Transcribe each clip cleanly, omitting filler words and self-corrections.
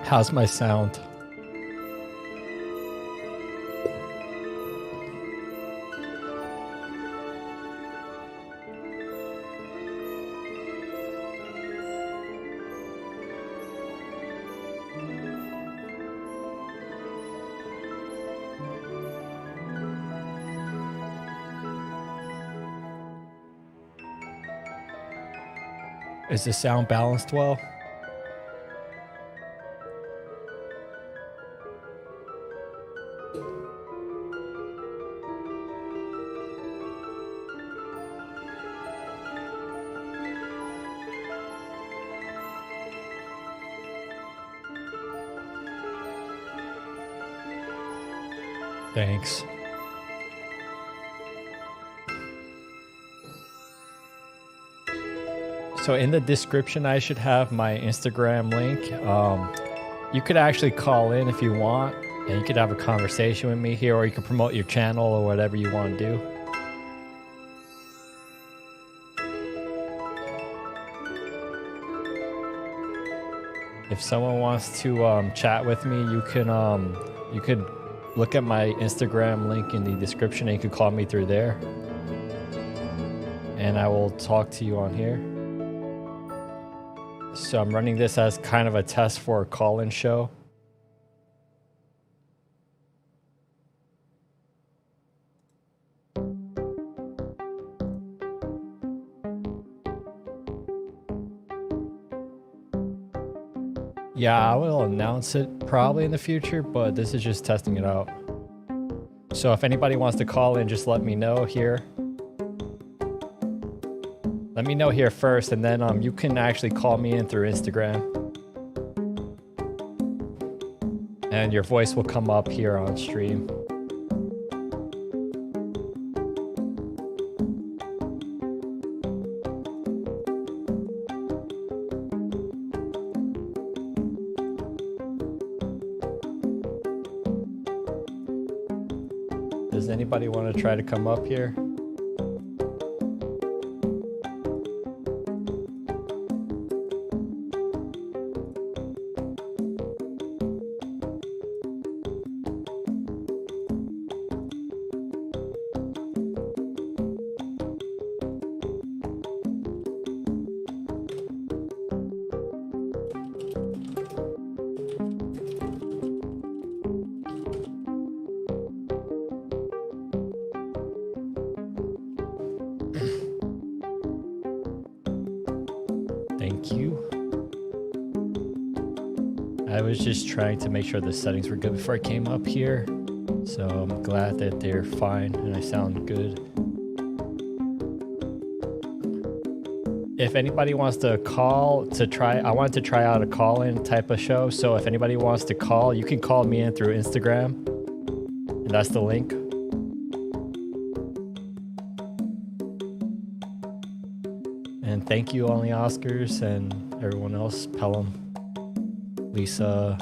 How's my sound? Is the sound balanced well? Thanks. So in the description, I should have my Instagram link. You could actually call in if you want, and you could have a conversation with me here, or you can promote your channel or whatever you want to do. If someone wants to chat with me, you could look at my Instagram link in the description, and you could call me through there, and I will talk to you on here. So I'm running this as kind of a test for a call-in show. Yeah, I will announce it probably in the future, but this is just testing it out. So if anybody wants to call in, just let me know here. Let me know here first, and then you can actually call me in through Instagram. And your voice will come up here on stream. Does anybody want to try to come up here? Thank you. I was just trying to make sure the settings were good before I came up here. So I'm glad that they're fine and I sound good. If anybody wants to call to try, I wanted to try out a call-in type of show. So if anybody wants to call, you can call me in through Instagram. And that's the link. And thank you, Only Oscars, and everyone else, Pelham, Lisa,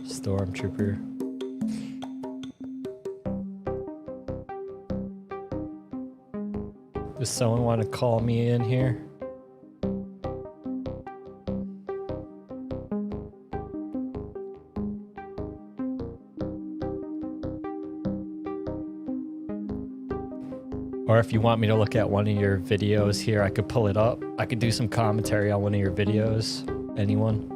Stormtrooper. Does someone want to call me in here? Or if you want me to look at one of your videos here, I could pull it up. I could do some commentary on one of your videos. Anyone?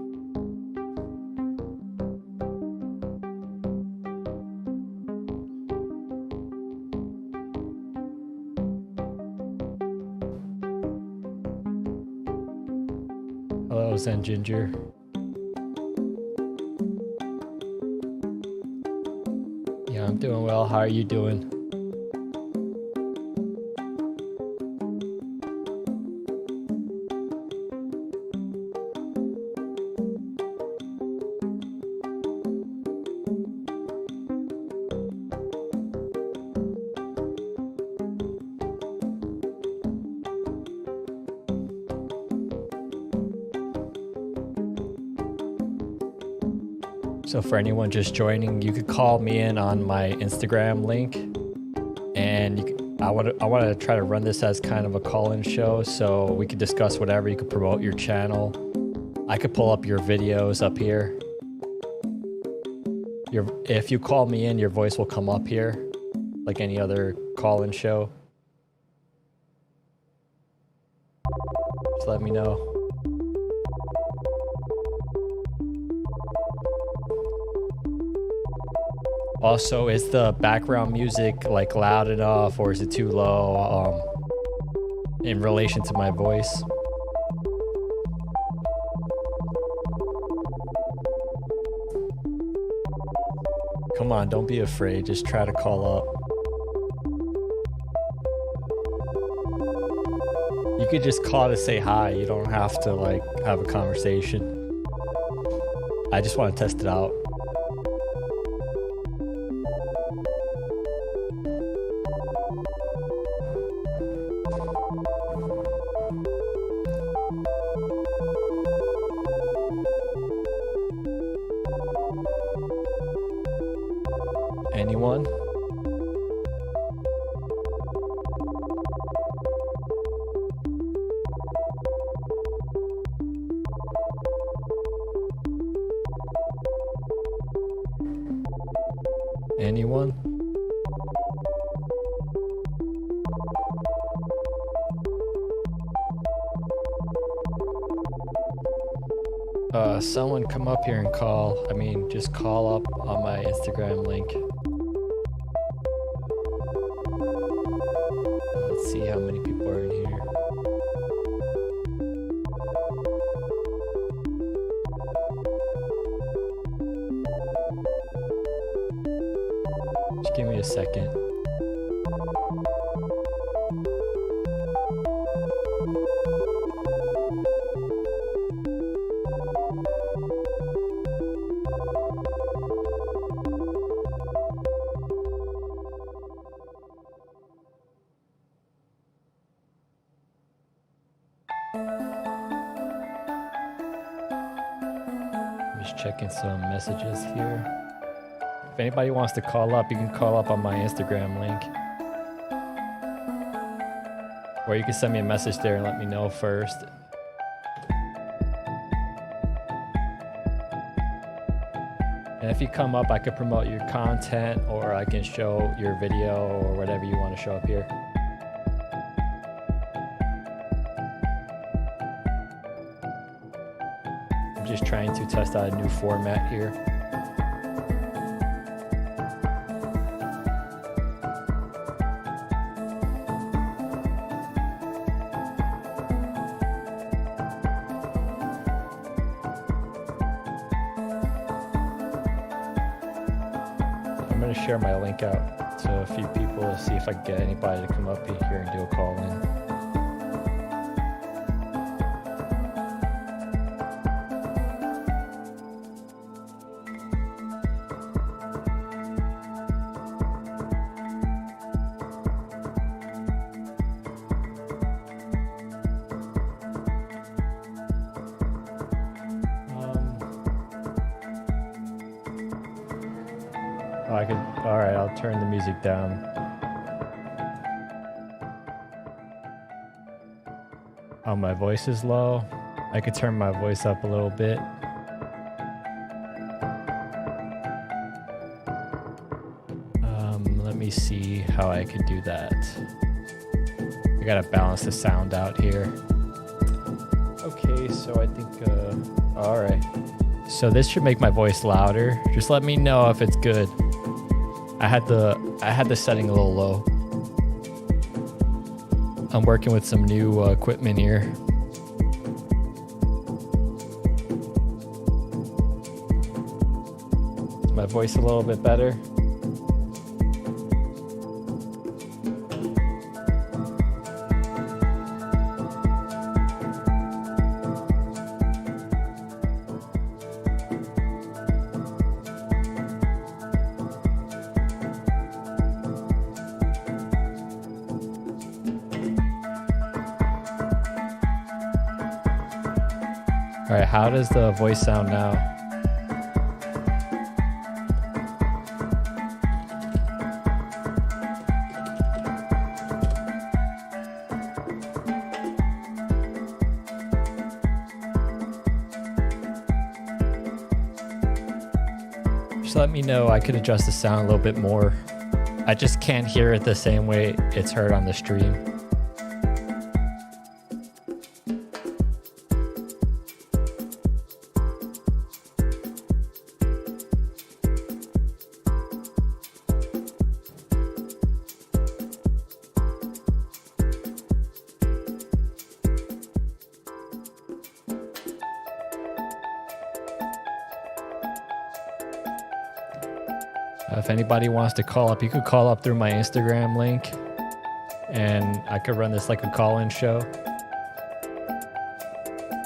Hello, Zen Ginger. Yeah, I'm doing well. How are you doing? So for anyone just joining, you could call me in on my Instagram link, and I want to try to run this as kind of a call-in show, so we could discuss whatever. You could promote your channel. I could pull up your videos up here. If you call me in, your voice will come up here, like any other call-in show. Just let me know. Also, is the background music like loud enough, or is it too low in relation to my voice? Come on, don't be afraid. Just try to call up. You could just call to say hi. You don't have to like have a conversation. I just want to test it out. Anyone? Anyone? Someone come up here and call. I mean, just call up on my Instagram link. Let's see how many people are in here. Just give me a second. Just checking some messages here. If anybody wants to call up, you can call up on my Instagram link. Or you can send me a message there and let me know first. And if you come up, I could promote your content, or I can show your video, or whatever you want to show up here. I'm just trying to test out a new format here. I'm going to share my link out to a few people to see if I can get anybody to come up here and do a call in. Alright, I'll turn the music down. Oh, my voice is low. I could turn my voice up a little bit. Let me see how I could do that. I gotta balance the sound out here. Okay, so I think, alright. So this should make my voice louder. Just let me know if it's good. I had the setting a little low. I'm working with some new equipment here. Is my voice a little bit better? All right, how does the voice sound now? Just let me know. I could adjust the sound a little bit more. I just can't hear it the same way it's heard on the stream. If anybody wants to call up, you could call up through my Instagram link and I could run this like a call-in show.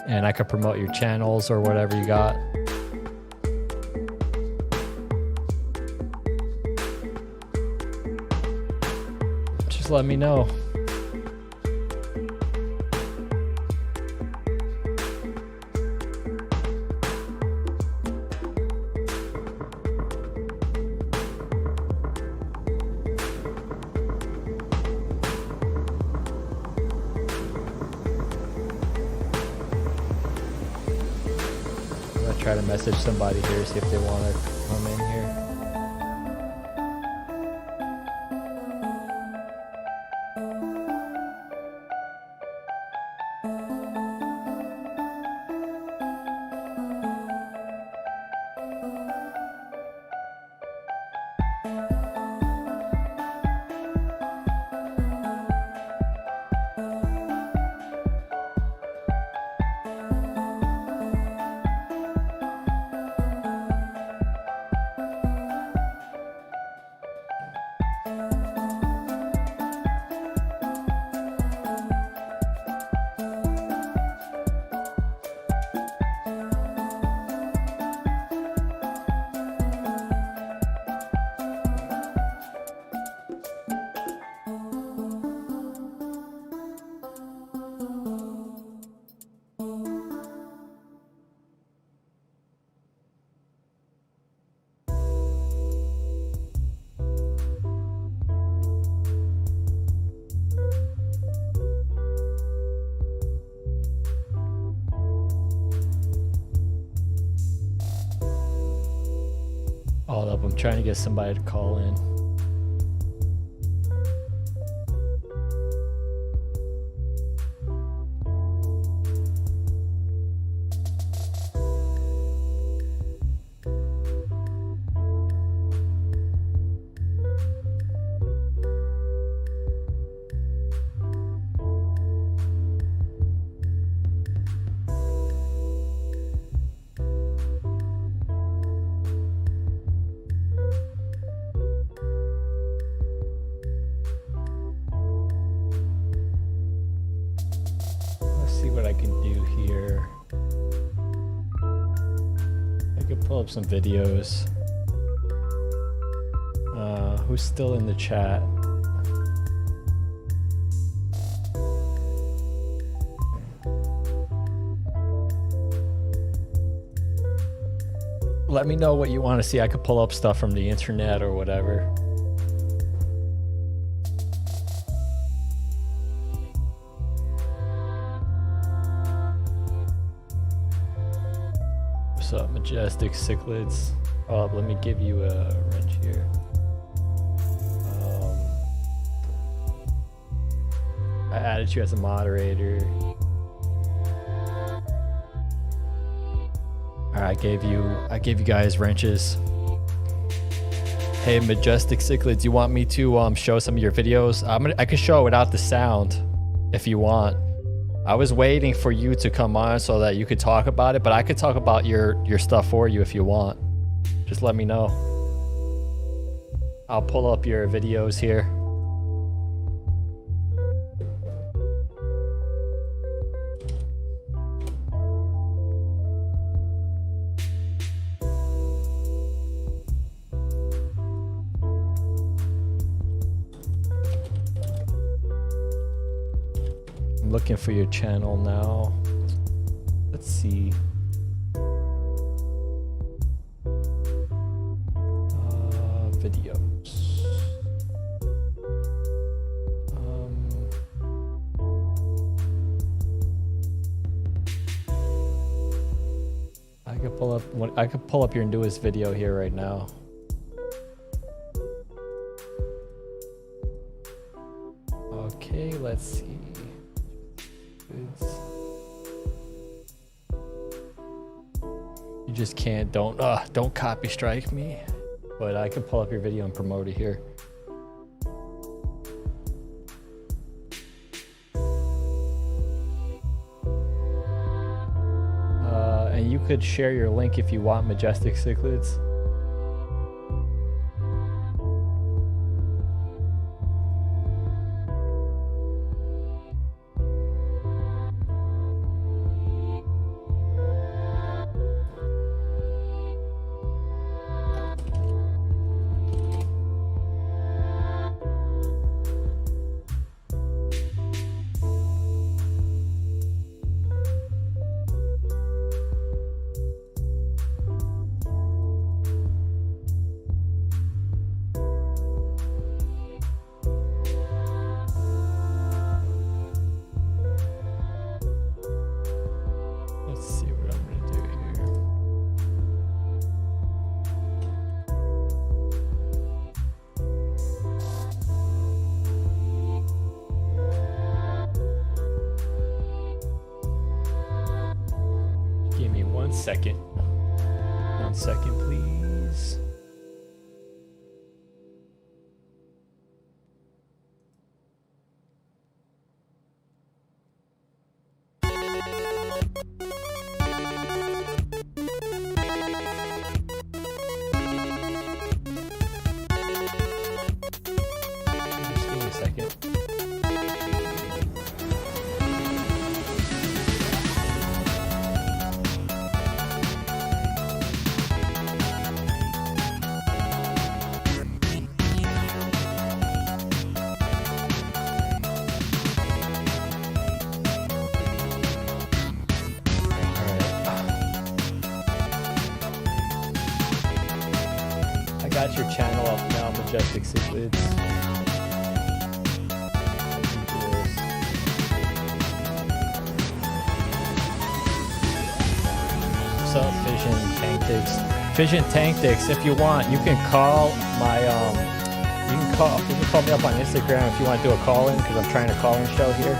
And I could promote your channels or whatever you got. Just let me know. Try to message somebody here, see if they want to come in here. All up, I'm trying to get somebody to call in. Some videos. Who's still in the chat? Let me know what you want to see. I could pull up stuff from the internet or whatever. What's up, Majestic Cichlids? Oh, let me give you a wrench here. I added you as a moderator. Alright, I gave you guys wrenches. Hey, Majestic Cichlids, you want me to show some of your videos? I could show it without the sound if you want. I was waiting for you to come on so that you could talk about it, but I could talk about your stuff for you if you want. Just let me know. I'll pull up your videos here. I'm looking for your channel now. Let's see. Videos. I could pull up. I could pull up your newest video here right now. Okay, let's see. You just can't. Don't copy strike me. But I can pull up your video and promote it here. And you could share your link if you want, Majestic Cichlids. One second, please. Just give me a second. Got your channel up now, Majestic Cichlids. What's up, Vision Tanktics? Vision Tanktics, if you want, you can call my you can call me up on Instagram if you want to do a call-in, because I'm trying a call-in show here.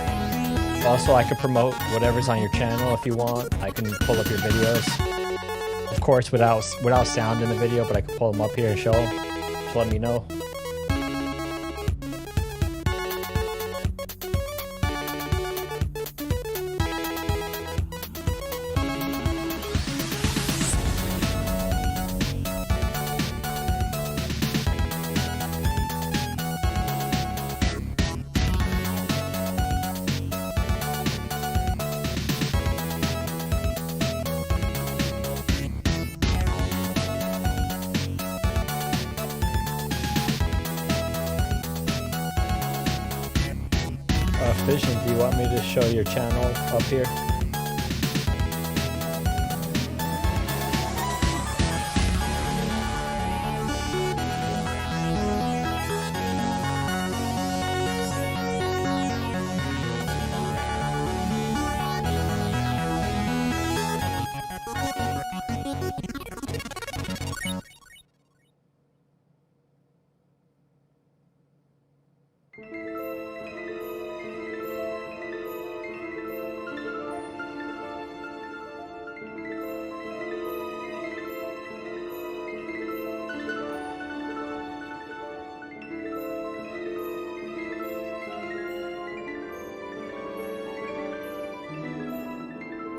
Also, I can promote whatever's on your channel if you want. I can pull up your videos. Of course, without sound in the video, but I can pull them up here and show them. Just let me know. Vision, do you want me to show your channel up here?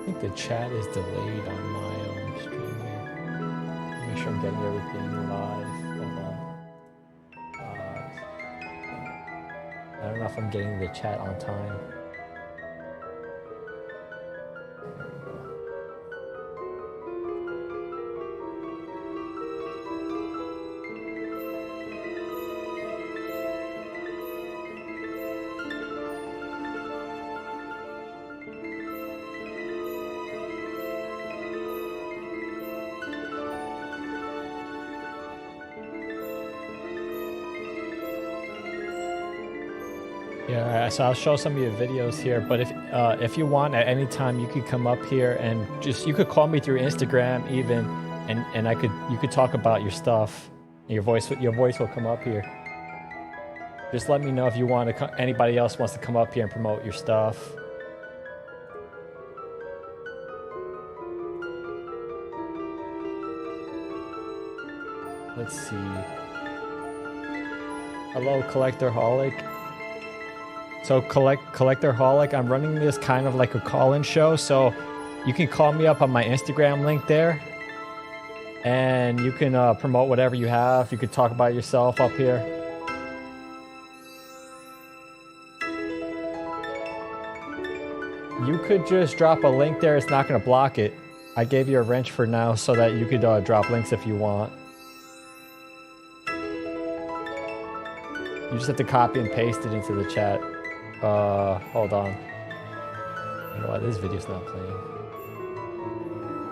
I think the chat is delayed on my stream here. Make sure I'm getting everything live. Hold on. I don't know if I'm getting the chat on time. Yeah, so I'll show some of your videos here, but if you want at any time, you could come up here and you could call me through Instagram even, and you could talk about your stuff. And your voice will come up here. Just let me know if you want to. Anybody else wants to come up here and promote your stuff. Let's see. Hello, Collectorholic. So Collectorholic, I'm running this kind of like a call-in show, so you can call me up on my Instagram link there, and you can promote whatever you have. You could talk about yourself up here. You could just drop a link there. It's not going to block it. I gave you a wrench for now so that you could drop links if you want. You just have to copy and paste it into the chat. Hold on. I don't know why this video's not playing.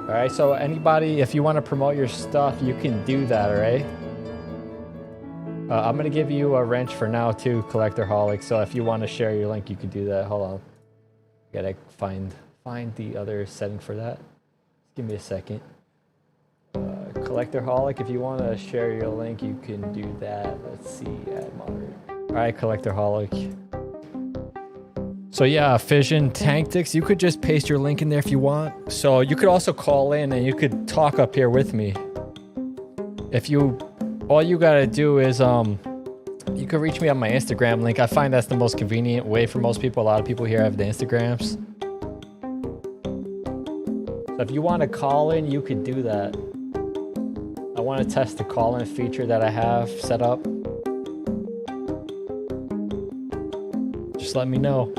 Alright, so anybody, if you want to promote your stuff, you can do that, alright? I'm going to give you a wrench for now too, Collectorholic, so if you want to share your link, you can do that. Hold on. Gotta find the other setting for that. Give me a second. Collectorholic, if you want to share your link, you can do that. Let's see, add moderator. Alright, Collectorholic. So yeah, Fission Tactics, you could just paste your link in there if you want. So you could also call in and you could talk up here with me. All you gotta do is, you can reach me on my Instagram link. I find that's the most convenient way for most people. A lot of people here have the Instagrams. So if you want to call in, you could do that. I want to test the call-in feature that I have set up. Just let me know.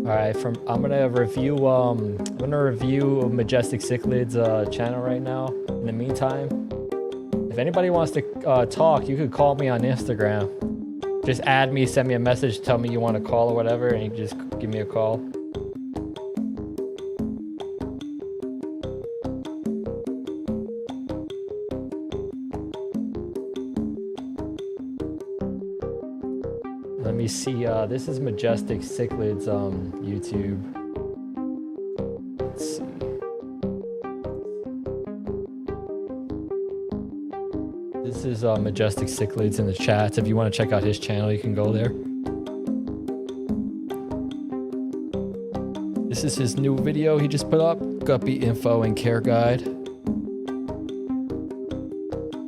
Alright, I'm gonna review Majestic Cichlids channel right now. In the meantime, if anybody wants to talk, you could call me on Instagram. Just add me, send me a message, tell me you want to call or whatever, and you can just give me a call. Let me see, this is Majestic Cichlids YouTube. Let's see. This is Majestic Cichlids in the chat. If you want to check out his channel, you can go there. This is his new video he just put up. Guppy info and care guide.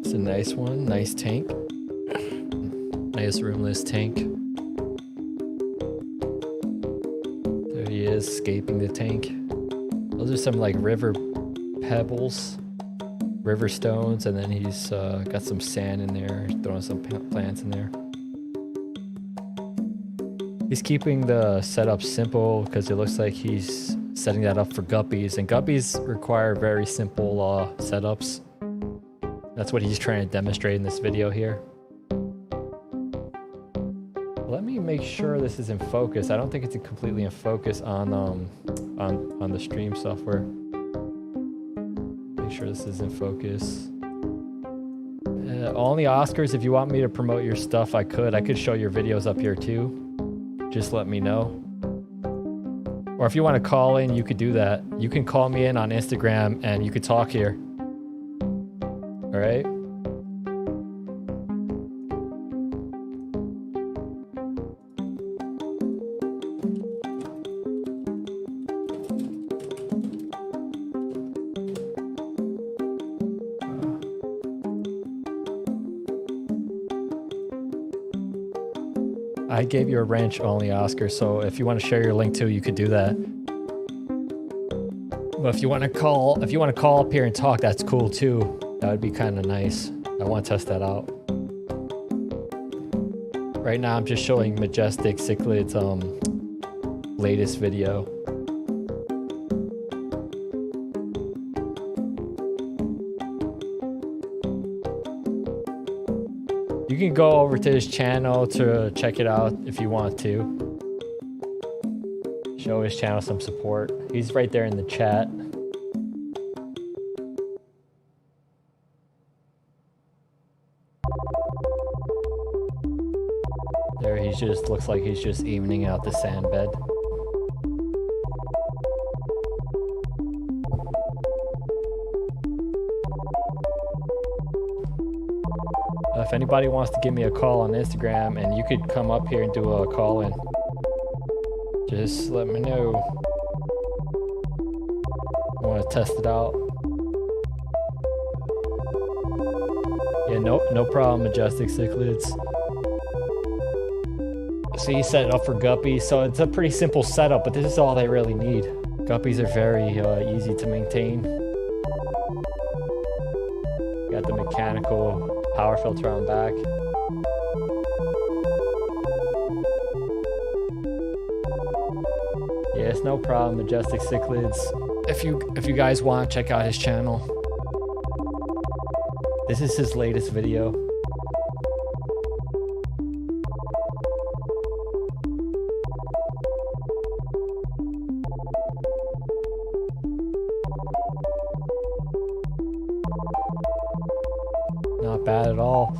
It's a nice one, nice tank. Nice roomless tank. He is escaping the tank. Those are some like river pebbles, river stones, and then he's got some sand in there, throwing some plants in there. He's keeping the setup simple because it looks like he's setting that up for guppies, and guppies require very simple setups. That's what he's trying to demonstrate in this video here. Let me make sure this is in focus. I don't think it's completely in focus on the stream software. Make sure this is in focus. Only Oscars, if you want me to promote your stuff, I could show your videos up here too. Just let me know. Or if you want to call in, you could do that. You can call me in on Instagram and you could talk here. All right? I gave you a wrench only, Oscar, so if you want to share your link too, you could do that. But if you want to call up here and talk, that's cool too. That would be kind of nice. I want to test that out. Right now I'm just showing Majestic Cichlids' latest video. You can go over to his channel to check it out if you want to. Show his channel some support. He's right there in the chat. There, he just looks like he's just evening out the sand bed. If anybody wants to give me a call on Instagram, and you could come up here and do a call in, just let me know. I want to test it out. Yeah, no problem, Majestic Cichlids. So you set it up for guppies, so it's a pretty simple setup, but this is all they really need. Guppies are very easy to maintain. Got the mechanical power filter on back. Yeah, it's no problem, Majestic Cichlids. If you guys want, check out his channel. This is his latest video. Not bad at all.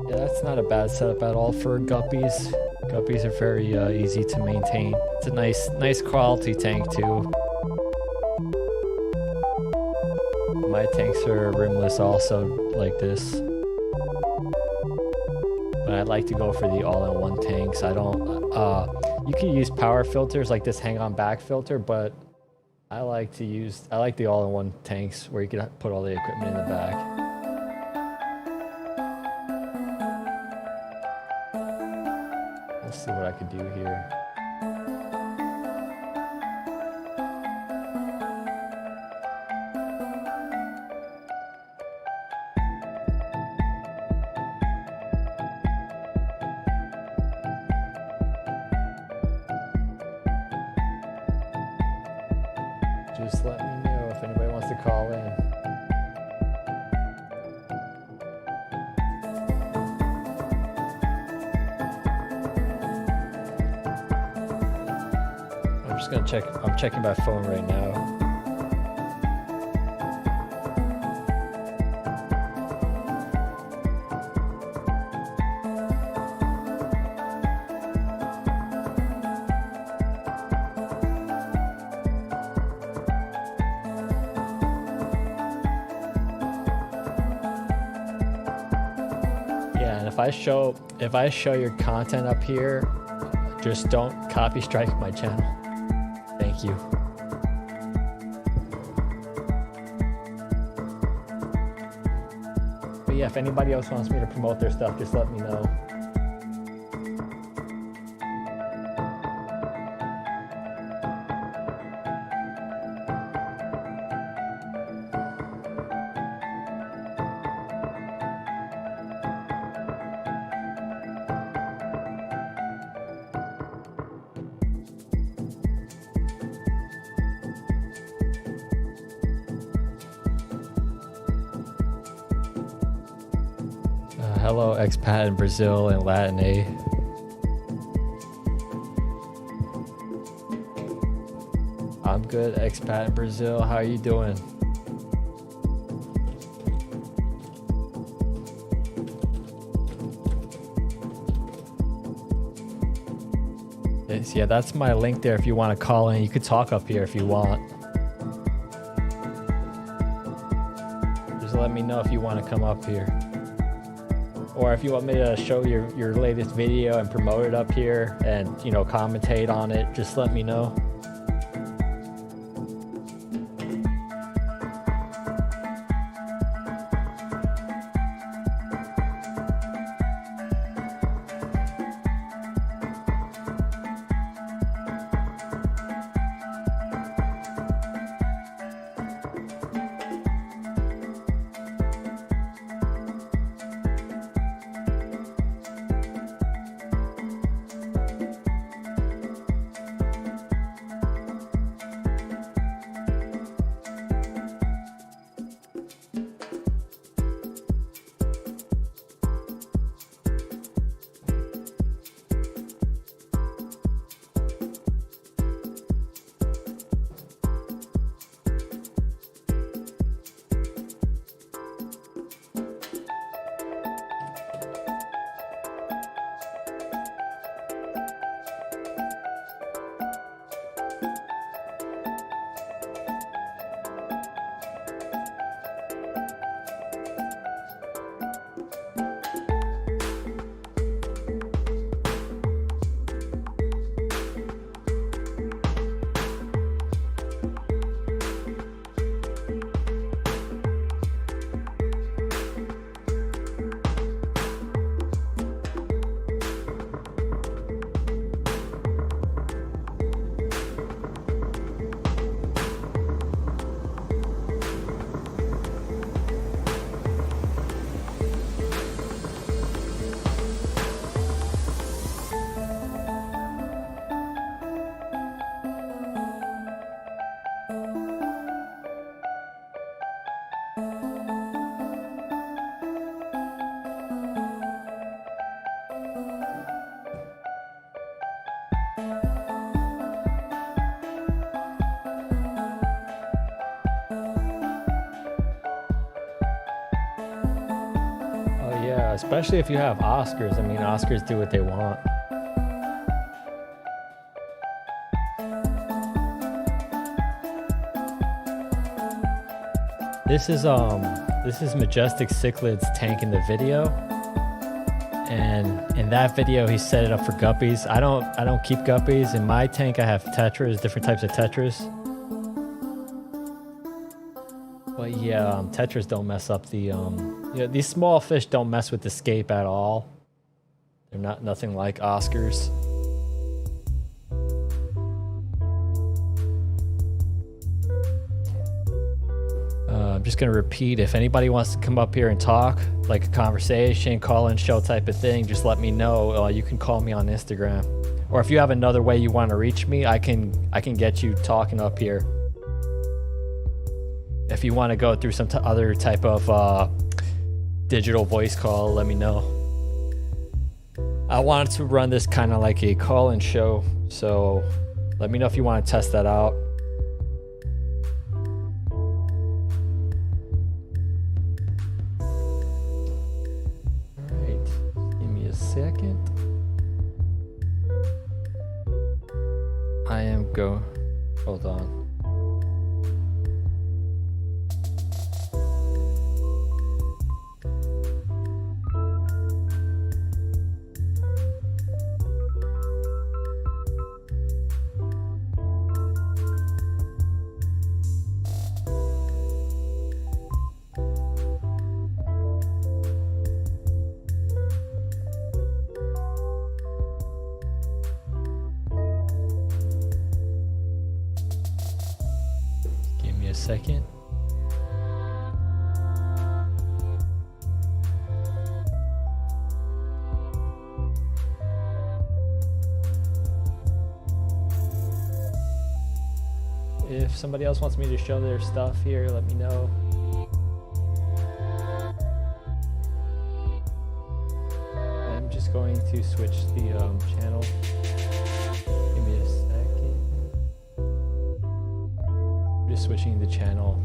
Yeah, that's not a bad setup at all for guppies. Guppies are very easy to maintain. It's a nice quality tank too. My tanks are rimless also, like this. But I like to go for the all-in-one tanks. I don't, you can use power filters like this hang-on back filter, but I like the all-in-one tanks where you can put all the equipment in the back. Let's see what I could do here. Just let me know if anybody wants to call in. I'm checking my phone right now. Yeah, and if I show your content up here, just don't copy strike my channel. Thank you. But yeah, if anybody else wants me to promote their stuff, just let me know. Hello, expat in Brazil and Latin A. I'm good, expat in Brazil. How are you doing? Yeah, that's my link there if you want to call in. You could talk up here if you want. Just let me know if you want to come up here. Or if you want me to show your latest video and promote it up here and, you know, commentate on it, just let me know. Especially if you have Oscars. I mean, Oscars do what they want. This is Majestic Cichlids tank in the video. And in that video he set it up for guppies. I don't keep guppies. In my tank I have tetras, different types of tetras. But yeah, tetras don't mess up the these small fish don't mess with the scape at all. They're nothing like Oscars. I'm just gonna repeat, if anybody wants to come up here and talk, like a conversation, call-in show type of thing, just let me know. You can call me on Instagram. Or if you have another way you want to reach me, I can get you talking up here. If you want to go through some other type of digital voice call, let me know. I wanted to run this kind of like a call-in show, so let me know if you want to test that out. Alright, give me a second. Hold on. Second. If somebody else wants me to show their stuff here, let me know. I'm just going to switch the channel. Give me a second. Just switching the channel.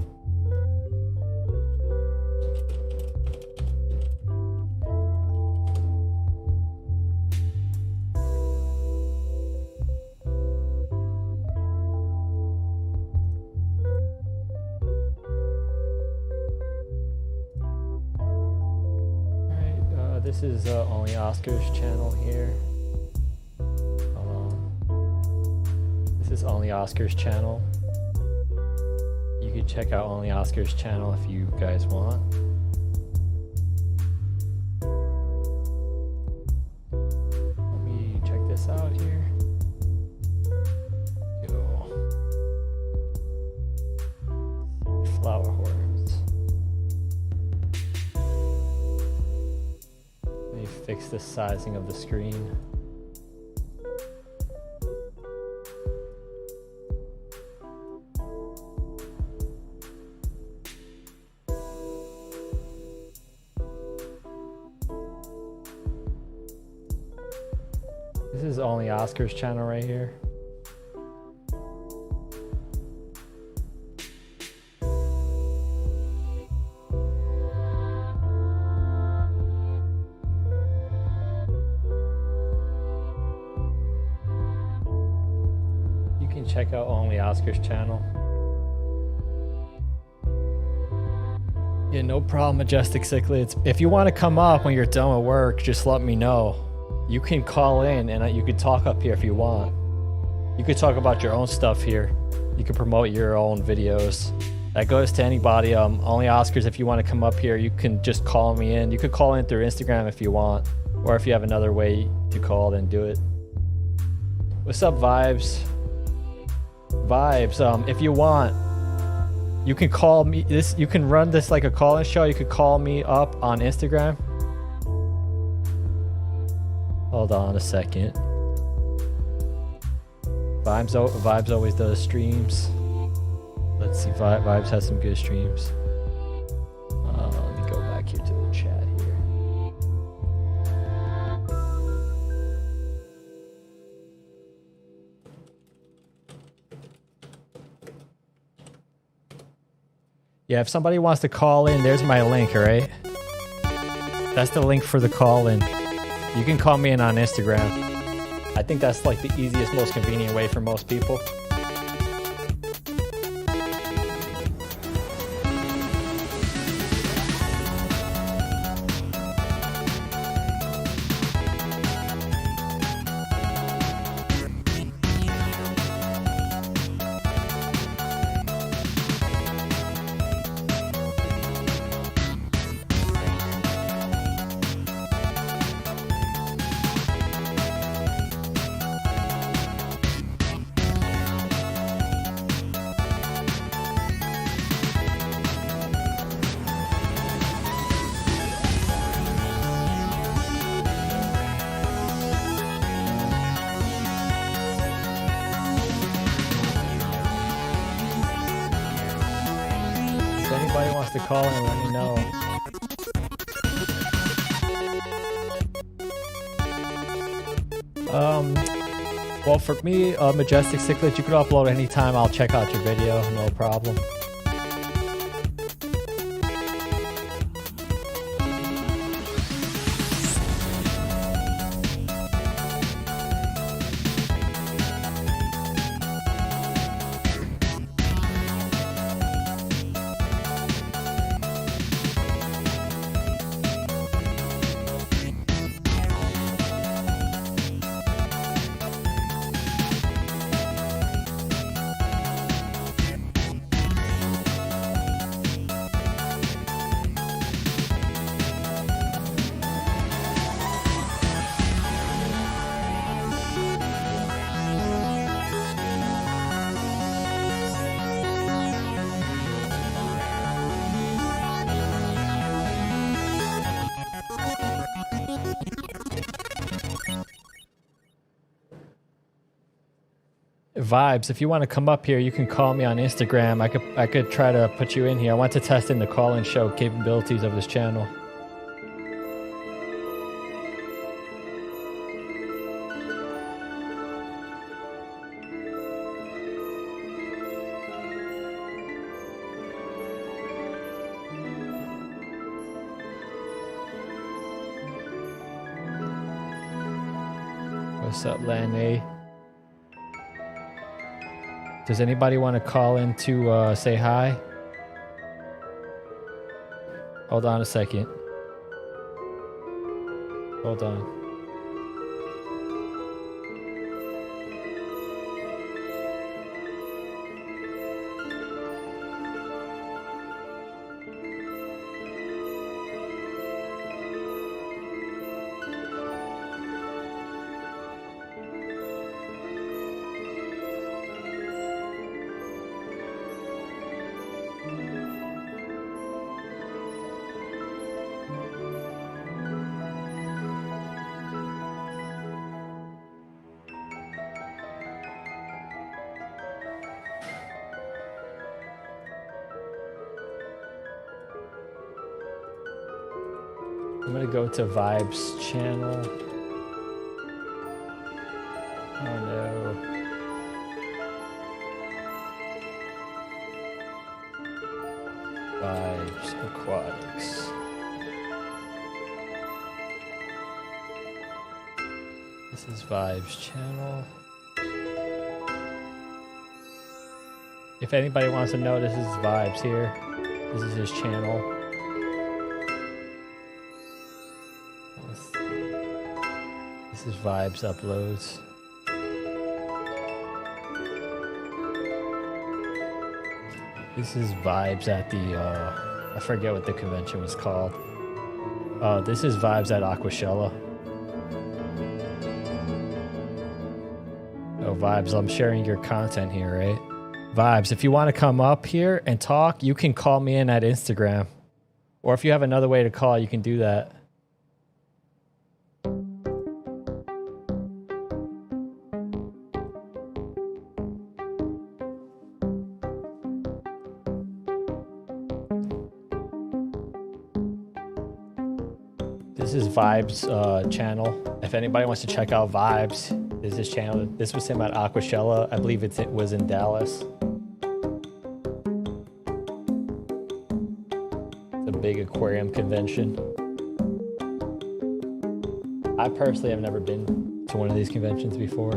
Alright, this is Only Oscar's channel here. Hold on. This is Only Oscar's channel. You can check out Only Oscar's channel if you guys want. Let me check this out here. Flower horns. Let me fix the sizing of the screen. This is Only Oscar's channel right here. You can check out Only Oscar's channel. Yeah, no problem, Majestic Cichlids. If you want to come up when you're done with work, just let me know. You can call in and you can talk up here if you want. You could talk about your own stuff here. You can promote your own videos. That goes to anybody. Only Oscars, if you want to come up here, you can just call me in. You could call in through Instagram if you want. Or if you have another way to call, then do it. What's up, Vibes? Vibes, if you want, you can call me. You can run this like a call-in show. You could call me up on Instagram. Hold on a second. Vibes always does streams. Let's see, Vibes has some good streams. Yeah, if somebody wants to call in, there's my link, all right? That's the link for the call in. You can call me in on Instagram. I think that's like the easiest, most convenient way for most people. Anybody wants to call in, let me know. Well, for me, Majestic Cichlid, you could upload anytime. I'll check out your video, no problem. Vibes, if you want to come up here, you can call me on Instagram. I could try to put you in here. I want to test in the call-in show capabilities of this channel. What's up, Lanny? Does anybody want to call in to say hi? Hold on a second. Hold on. I'm gonna go to Vibes channel. Oh no. Vibes Aquatics. This is Vibes channel. If anybody wants to know, this is Vibes here. This is his channel. This is Vibes uploads. This is Vibes at the, I forget what the convention was called. This is Vibes at Aquashella. Oh, Vibes, I'm sharing your content here, right? Vibes, if you want to come up here and talk, you can call me in at Instagram. Or if you have another way to call, you can do that. This is Vibes channel. If anybody wants to check out Vibes, this is his channel. This was him at Aquashella. I believe it was in Dallas. big aquarium convention. I personally have never been to one of these conventions before.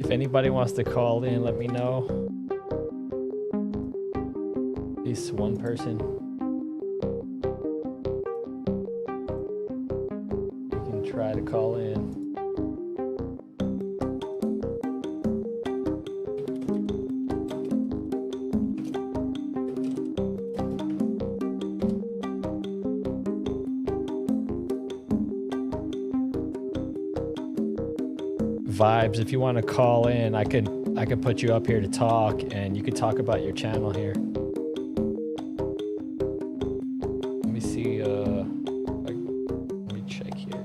If anybody wants to call in, let me know. At least one person. You can try to call in. Vibes, if you want to call in, I could put you up here to talk and you could talk about your channel here. Let me see, let me check here.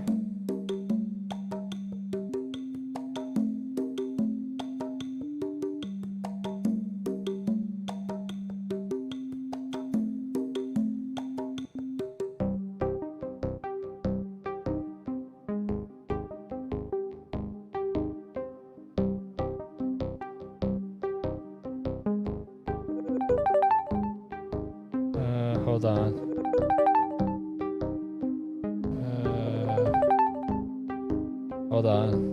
Hold on. Hold on.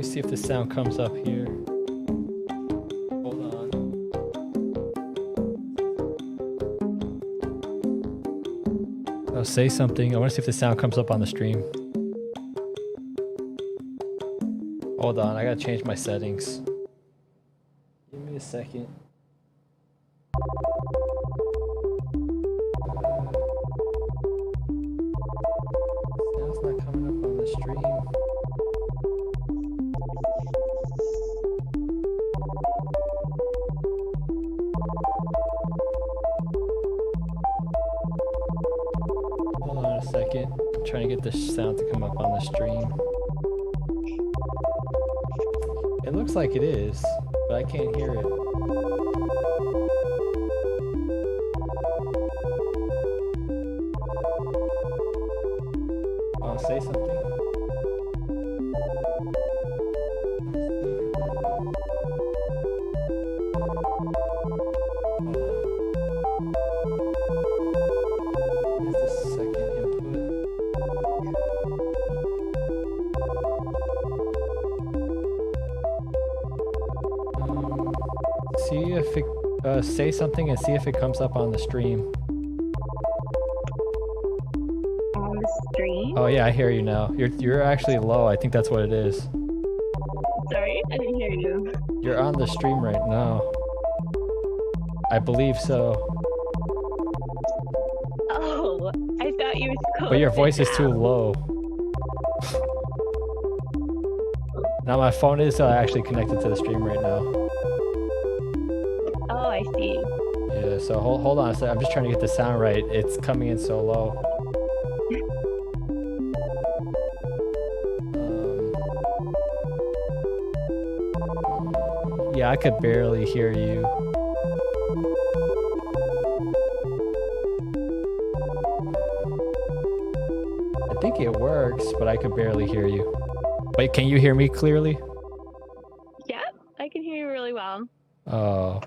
See if the sound comes up here. Hold on. Oh, say something. I want to see if the sound comes up on the stream. Hold on, I gotta change my settings. Give me a second. Sound's not coming up on the stream. Trying to get the sound to come up on the stream. It looks like it is, but I can't hear it. Oh, say something. See if it, say something and see if it comes up on the stream. On the stream? Oh yeah, I hear you now. You're actually low. I think that's what it is. Sorry, I didn't hear you. You're on the stream right now. I believe so. Oh, I thought you were. But your voice is too low. Now my phone is actually connected to the stream right now. Oh, I see. Yeah, so hold on a second. I'm just trying to get the sound right. It's coming in so low. Yeah, I could barely hear you. I think think it works, but I could barely hear you. Wait, can you hear me clearly? Yeah, I can hear you really well. Oh.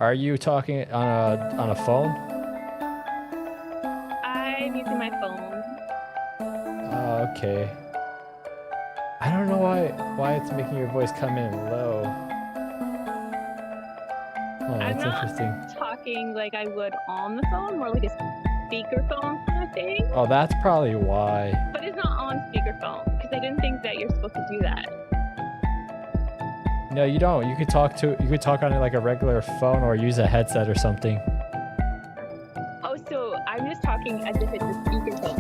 Are you talking on a phone? I'm using my phone. Oh, okay. I don't know why it's making your voice come in low. Oh, I'm that's not interesting. talking like I would on the phone, more like a speakerphone kind of thing. Oh, that's probably why. But it's not on speakerphone, because I didn't think that you're supposed to do that. No, you don't. You could talk on it like a regular phone or use a headset or something. Oh, so I'm just talking as if it's a speakerphone.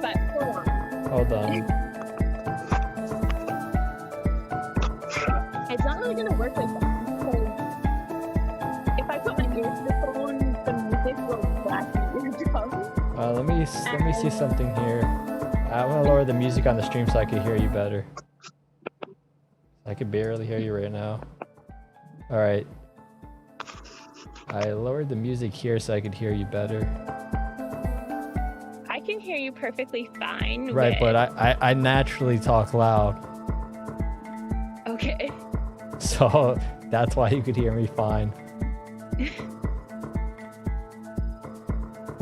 But hold on. Hold on. It's not really gonna work like that. Because if I put my ears to the phone, the music will blast my eardrum. Let me see something here. I'm gonna lower the music on the stream so I can hear you better. I can barely hear you right now. All right. I lowered the music here so I could hear you better. I can hear you perfectly fine. Right, but I naturally talk loud. Okay. So that's why you could hear me fine.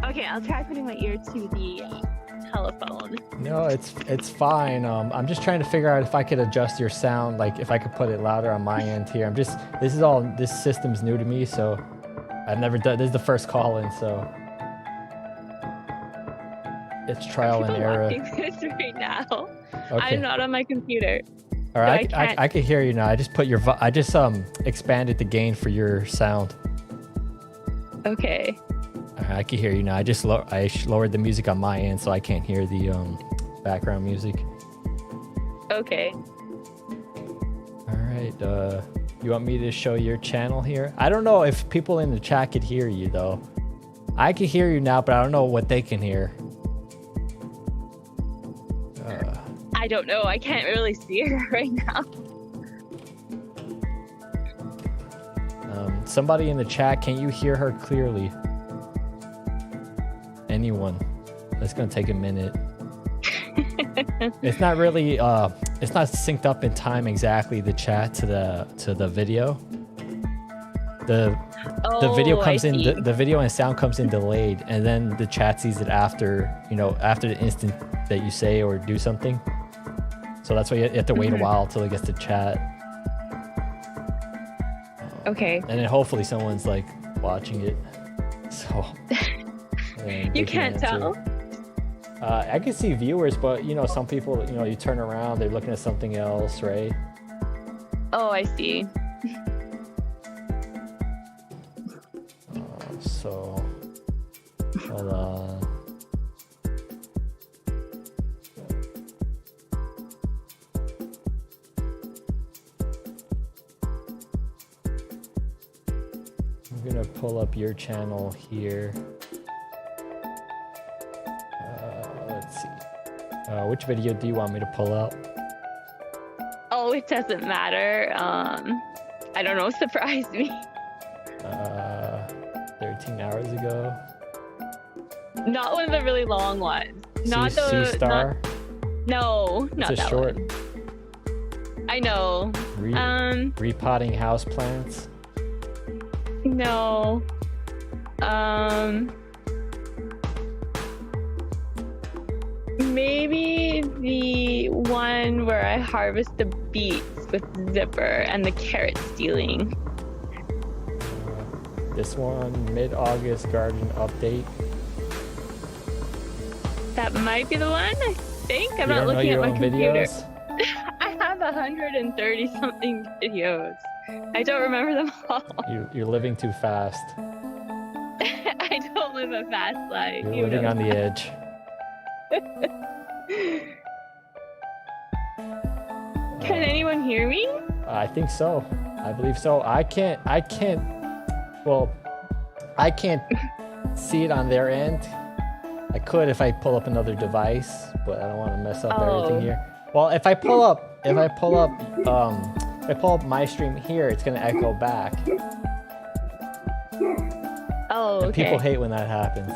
Okay, I'll try putting my ear to the telephone. No, it's fine. I'm just trying to figure out if I could adjust your sound, like if I could put it louder on my end here. This system's new to me, so I've never done. This is the first call in, so it's trial and error. I'm watching this right now. Okay. I'm not on my computer. All right, so I can hear you now. I just expanded the gain for your sound. Okay. All right, I can hear you now. I lowered the music on my end so I can't hear the background music. Okay. All right. You want me to show your channel here? I don't know if people in the chat could hear you though. I can hear you now, but I don't know what they can hear. I don't know. I can't really see it right now. Somebody in the chat, can you hear her clearly? Anyone? It's gonna take a minute. It's not really it's not synced up in time exactly, the chat to the video. The video comes in, the video and sound comes in delayed, and then the chat sees it after the instant that you say or do something. So that's why you have to wait a while till it gets to chat. Okay. And then hopefully someone's like watching it. So you can't tell? I can see viewers, but some people, you turn around, they're looking at something else, right? Oh, I see. So hold on. I'm gonna pull up your channel here. Let's see. Which video do you want me to pull up? Oh, it doesn't matter. I don't know. Surprise me. 13 hours ago. Not one of the really long ones. Not the C-Star? No, not it's a that short. one. I know. Repotting houseplants? No. Maybe the one where I harvest the beets with Zipper and the carrot stealing. This one, mid-August garden update. That might be the one, I think. I'm You not don't know looking your at my own computer. videos? I have 130 something videos. I don't remember them all. You're living too fast. I don't live a fast life. You're You living know on the edge. Can anyone hear me? I think so. I believe so. I can't see it on their end. I could if I pull up another device, but I don't want to mess up everything here. Well, if I pull up my stream here, it's gonna echo back. Oh, okay. And people hate when that happens.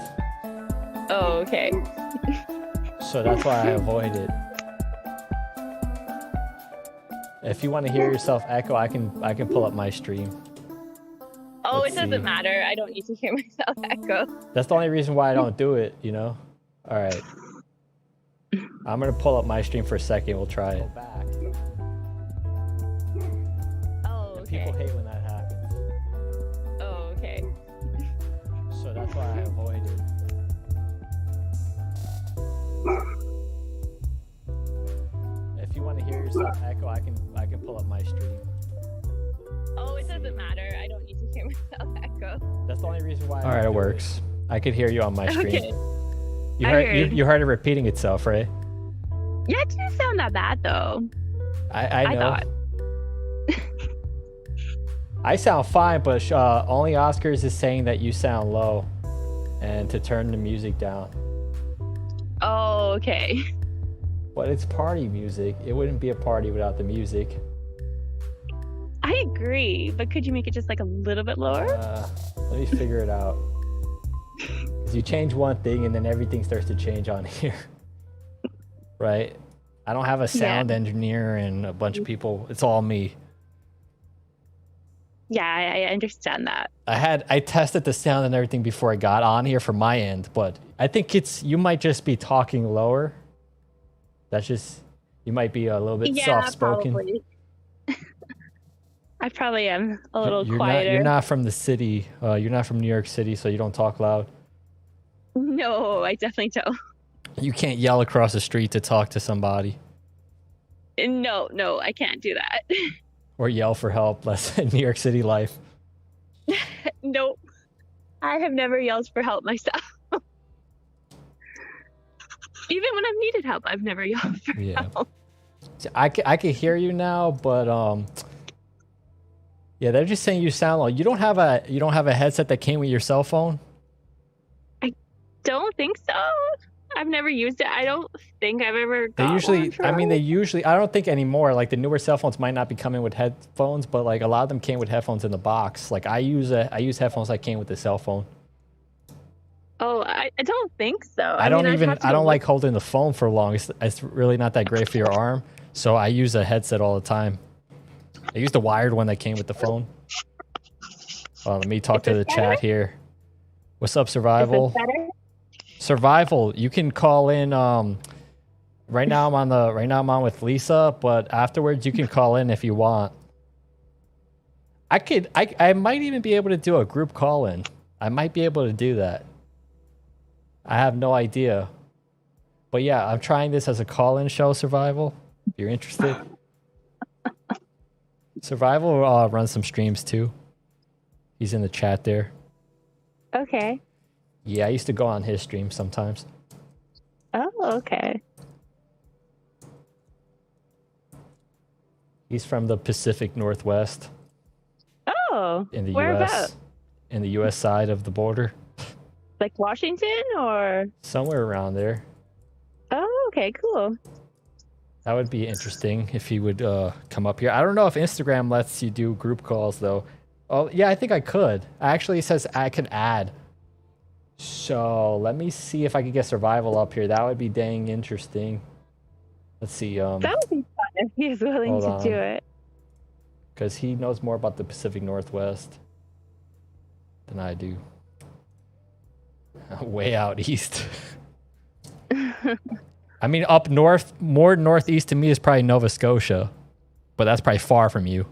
Oh, okay. So that's why I avoid it. If you want to hear yourself echo, I can pull up my stream. Oh, Let's it doesn't see. matter. I don't need to hear myself echo. That's the only reason why I don't do it, you know? All right. I'm going to pull up my stream for a second. We'll try it. Back. Oh, And okay. people hate when that happens. Oh, okay. So that's why I avoid it. If you want to hear yourself echo, I can pull up my stream. Oh, it doesn't matter. I don't need to hear myself echo. That's the only reason why. All right, it works. I could hear you on my stream. Okay. You heard it repeating itself, right? Yeah, it didn't sound that bad though. I know. thought. I sound fine, but only Oscars is saying that you sound low, and to turn the music down. Oh, okay. But it's party music. It wouldn't be a party without the music. I agree, but could you make it just like a little bit lower? Let me figure it out. 'Cause you change one thing and then everything starts to change on here. Right? I don't have a sound engineer and a bunch of people. It's all me. Yeah, I understand that. I tested the sound and everything before I got on here from my end, but I think you might just be talking lower. That's just, you might be a little bit soft-spoken. Probably. I probably am a little you're quieter. You're not from the city. You're not from New York City, so you don't talk loud. No, I definitely don't. You can't yell across the street to talk to somebody. No, I can't do that. Or yell for help. That's New York City life. Nope. I have never yelled for help myself. Even when I've needed help, I've never yelled for help. I can hear you now, but yeah, they're just saying you sound low. You don't have a headset that came with your cell phone? I don't think so. I've never used it. I don't think I've ever They got usually, one for I mean, help. they usually, I don't think anymore, like the newer cell phones might not be coming with headphones, but like a lot of them came with headphones in the box. Like I use headphones that came with the cell phone. Oh, I don't think so. I don't like holding the phone for long. It's really not that great for your arm. So I use a headset all the time. I used the wired one that came with the phone. Let me talk to the chat here. What's up, Survival? Is this better? Survival, you can call in. Right now I'm on with Lisa, but afterwards you can call in if you want. I might even be able to do a group call in. I might be able to do that. I have no idea. But yeah, I'm trying this as a call-in show, Survival. If you're interested. Survival runs some streams too. He's in the chat there. Okay. Yeah, I used to go on his stream sometimes. Oh, okay. He's from the Pacific Northwest. Oh, In the where US. about? In the US side of the border. Like Washington or? Somewhere around there. Oh, okay, cool. That would be interesting if he would come up here. I don't know if Instagram lets you do group calls though. Oh, yeah, I think I could. Actually, it says I can add. So let me see if I could get Survival up here. That would be dang interesting. Let's see. That would be fun if he's willing to do it. Because he knows more about the Pacific Northwest than I do. Way out east. I mean, up north, more northeast to me is probably Nova Scotia. But that's probably far from you.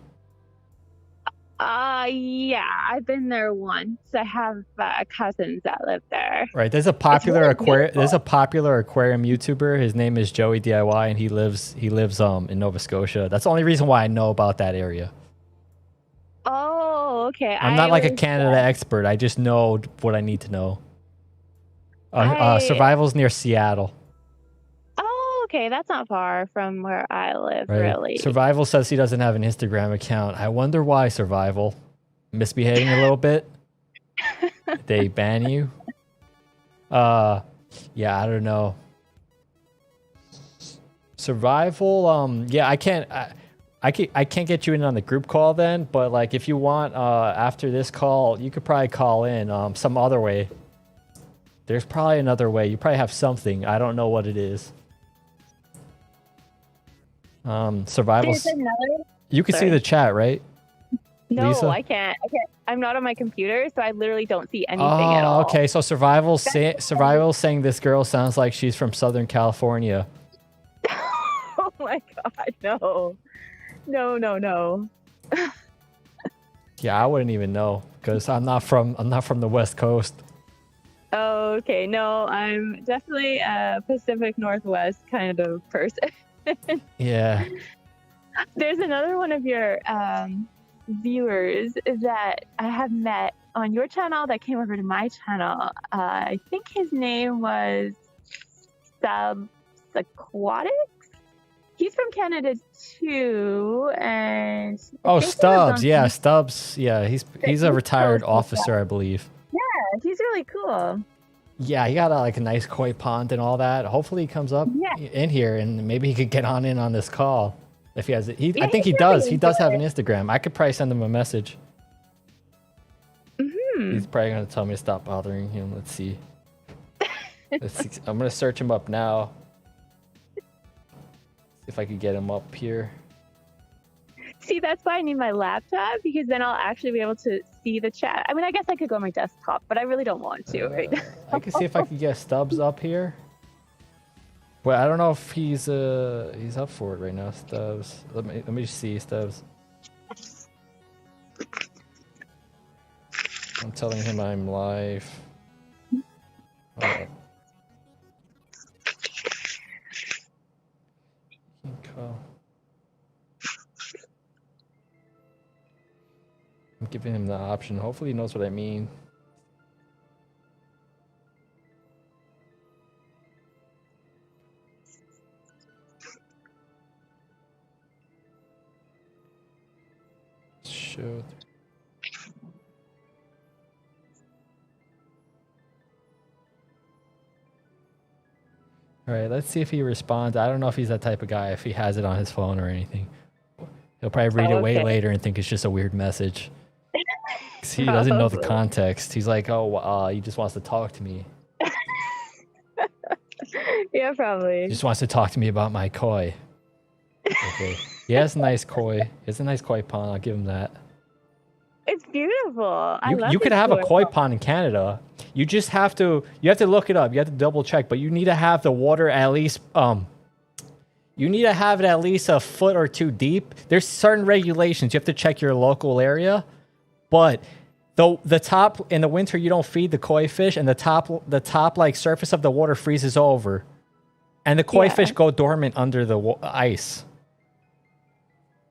Yeah, I've been there once. I have cousins that live there. Right, there's a popular really aquarium YouTuber. His name is Joey DIY, and he lives in Nova Scotia. That's the only reason why I know about that area. Oh, okay. I'm not like a Canada expert. I just know what I need to know. Survival's near Seattle. Oh, okay. That's not far from where I live, Right? really. Survival says he doesn't have an Instagram account. I wonder why, Survival. Misbehaving a little bit? They ban you? Yeah, I don't know. Survival, yeah, I can't get you in on the group call then, but like if you want after this call, you could probably call in some other way. There's probably another way. You probably have something. I don't know what it is. Survival. There's another. You can see Sorry. the chat, right? No, Lisa? I can't. I'm not on my computer, so I literally don't see anything at all. Okay. So Survival saying this girl sounds like she's from Southern California. Oh my god, no. No. Yeah, I wouldn't even know because I'm not from the West Coast. Oh, okay. No, I'm definitely a Pacific Northwest kind of person. Yeah. There's another one of your viewers that I have met on your channel that came over to my channel. I think his name was Aquatics. He's from Canada too, and I think he Stubbs. lives on Yeah, some- Stubbs. Yeah, he's a retired officer, I believe. Yeah, he's really cool. Yeah, he got like a nice koi pond and all that. Hopefully he comes up in here and maybe he could get on in on this call if he has it. I think he does. He does have an Instagram. I could probably send him a message. He's probably gonna tell me to stop bothering him. Let's see. I'm gonna search him up now. See if I could get him up here. See, that's why I need my laptop, because then I'll actually be able to see the chat. I mean, I guess I could go on my desktop, but I really don't want to, right? I can see if I could get Stubbs up here. But I don't know if he's up for it right now, Stubbs. Let me just see, Stubbs. I'm telling him I'm live. I'm giving him the option. Hopefully he knows what I mean. Shoot. All right, let's see if he responds. I don't know if he's that type of guy, if he has it on his phone or anything. He'll probably read it way later and think it's just a weird message. 'Cause he doesn't know the context. He's like, oh, he just wants to talk to me. Yeah, probably. He just wants to talk to me about my koi. Okay. He has a nice koi. He has a nice koi pond. I'll give him that. It's beautiful. You could have a koi pond in Canada. You just have to look it up. You have to double check, but you need to have the water at least you need to have it at least a foot or two deep. There's certain regulations. You have to check your local area. But the top in the winter you don't feed the koi fish, and the top like surface of the water freezes over. And the koi fish go dormant under the ice.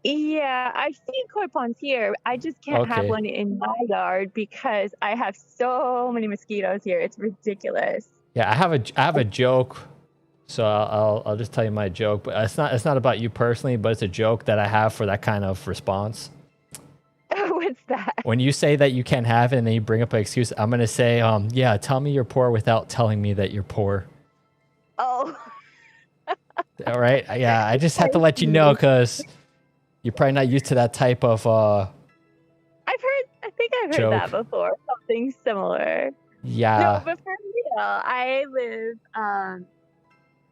Yeah, I've seen koi ponds here. I just can't have one in my yard because I have so many mosquitoes here. It's ridiculous. Yeah, I have a joke, so I'll just tell you my joke. But it's not about you personally, but it's a joke that I have for that kind of response. What's that? When you say that you can't have it and then you bring up an excuse, I'm gonna say, yeah, tell me you're poor without telling me that you're poor. Oh. All right. Yeah, I just have to let you know because you're probably not used to that type of I think I've heard that before. Something similar. Yeah. No, but for real, I live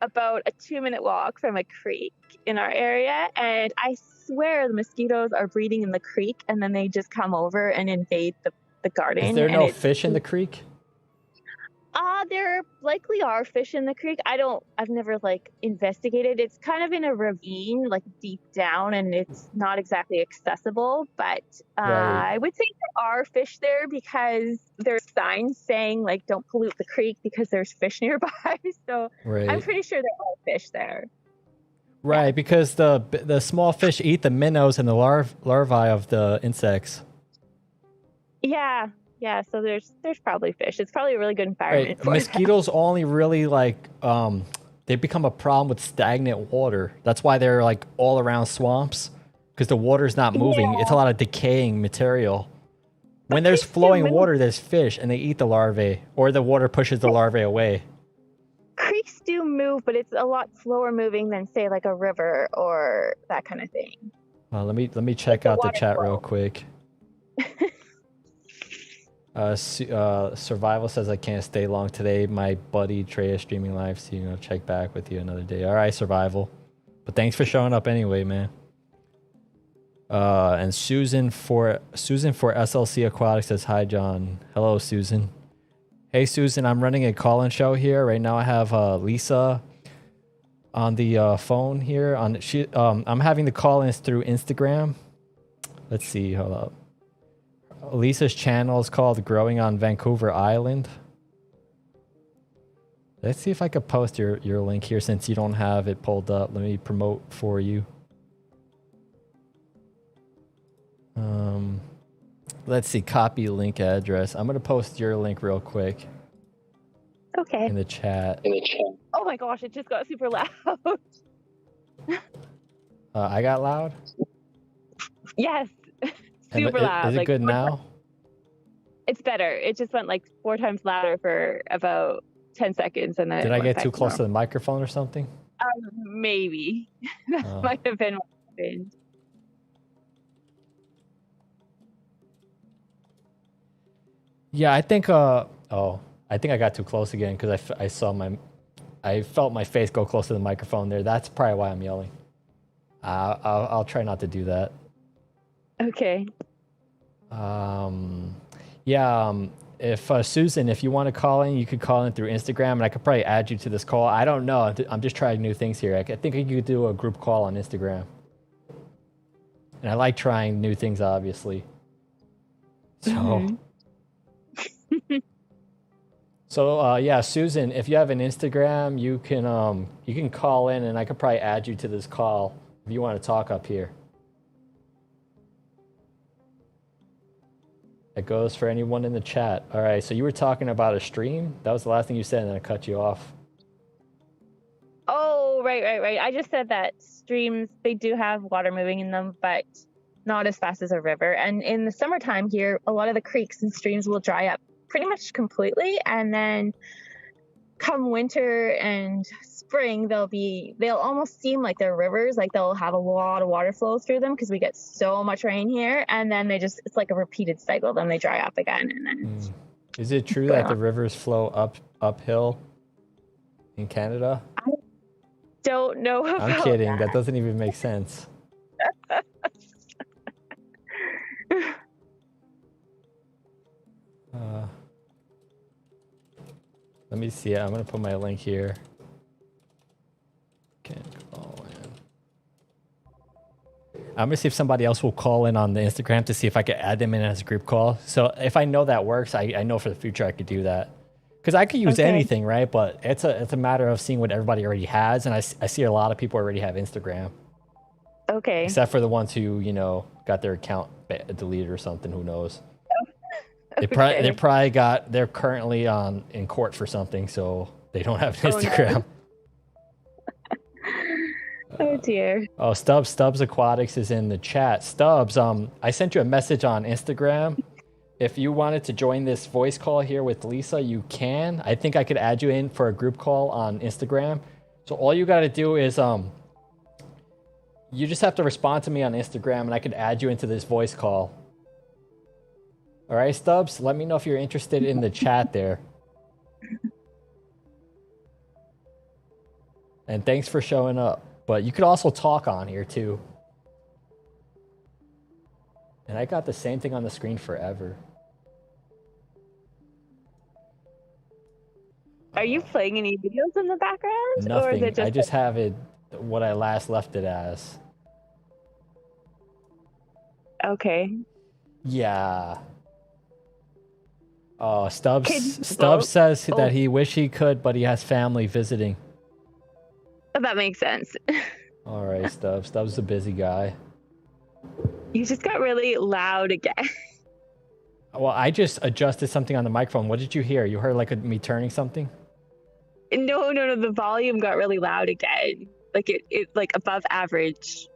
about a 2-minute walk from a creek in our area, and I swear the mosquitoes are breeding in the creek, and then they just come over and invade the garden. Is there no fish in the creek? There likely are fish in the creek. I've never investigated. It's kind of in a ravine, like deep down, and it's not exactly accessible, but Right. I would say there are fish there because there's signs saying don't pollute the creek because there's fish nearby. So Right. I'm pretty sure there are fish there. Right, because the small fish eat the minnows and the larvae of the insects. Yeah, so there's probably fish. It's probably a really good environment for Mosquitoes only really they become a problem with stagnant water. That's why they're all around swamps, because the water's not moving. Yeah. It's a lot of decaying material. But When there's creeks do flowing move. water, there's fish, and they eat the larvae, or the water pushes the larvae away. Creeks do move, but it's a lot slower moving than say a river or that kind of thing. Well, let me check out the chat real quick. Survival says I can't stay long today. My buddy Trey is streaming live, so check back with you another day. All right, Survival. But thanks for showing up anyway, man. And Susan for SLC Aquatics says hi, John. Hello, Susan. Hey, Susan. I'm running a call-in show here right now. I have Lisa on the phone here. I'm having the call-ins through Instagram. Let's see. Hold up. Lisa's channel is called Growing on Vancouver Island. Let's see if I could post your link here since you don't have it pulled up. Let me promote for you. Let's see, copy link address. I'm going to post your link real quick. Okay. In the chat. Oh my gosh, it just got super loud. I got loud? Yes. Super loud. Is it good now? It's better. It just went like 4 times louder for about 10 seconds. And then did I get too close to the microphone or something? Maybe. That might have been what happened. Yeah, I think I got too close again because I felt my face go close to the microphone there. That's probably why I'm yelling. I'll try not to do that. Okay. If Susan, if you want to call in, you could call in through Instagram, and I could probably add you to this call. I don't know. I'm just trying new things here. I think you could do a group call on Instagram. And I like trying new things, obviously. So, Susan, if you have an Instagram, you can call in, and I could probably add you to this call if you want to talk up here. That goes for anyone in the chat. All right, so you were talking about a stream. That was the last thing you said, and then I cut you off. Oh, right. I just said that streams, they do have water moving in them, but not as fast as a river. And in the summertime here, a lot of the creeks and streams will dry up pretty much completely. And then come winter and spring, they'll almost seem like they're rivers. Like they'll have a lot of water flow through them because we get so much rain here. And then it's like a repeated cycle. Then they dry up again. And then Is it true that the rivers flow uphill in Canada? I don't know about I'm kidding. That doesn't even make sense. Let me see. I'm going to put my link here. Can't call in. I'm going to see if somebody else will call in on the Instagram to see if I could add them in as a group call. So if I know that works, I know for the future I could do that. Because I could use anything, right? But it's a matter of seeing what everybody already has. And I see a lot of people already have Instagram. Okay. Except for the ones who, got their account deleted or something. Who knows? They're currently in court for something, so they don't have an Instagram. Oh dear. Stubbs Aquatics is in the chat. Stubbs, I sent you a message on Instagram. If you wanted to join this voice call here with Lisa, you can. I think I could add you in for a group call on Instagram. So all you got to do is you just have to respond to me on Instagram, and I could add you into this voice call. All right, Stubbs, let me know if you're interested in the chat there. And thanks for showing up. But you could also talk on here too. And I got the same thing on the screen forever. Are you playing any videos in the background? Nothing. Or is it just I just have it what I last left it as. Okay. Yeah. Oh, Stubbs says that he wish he could, but he has family visiting. That makes sense. All right, Stubbs. Stubbs is a busy guy. You just got really loud again. Well, I just adjusted something on the microphone. What did you hear? You heard me turning something? No. The volume got really loud again. Like it like above average.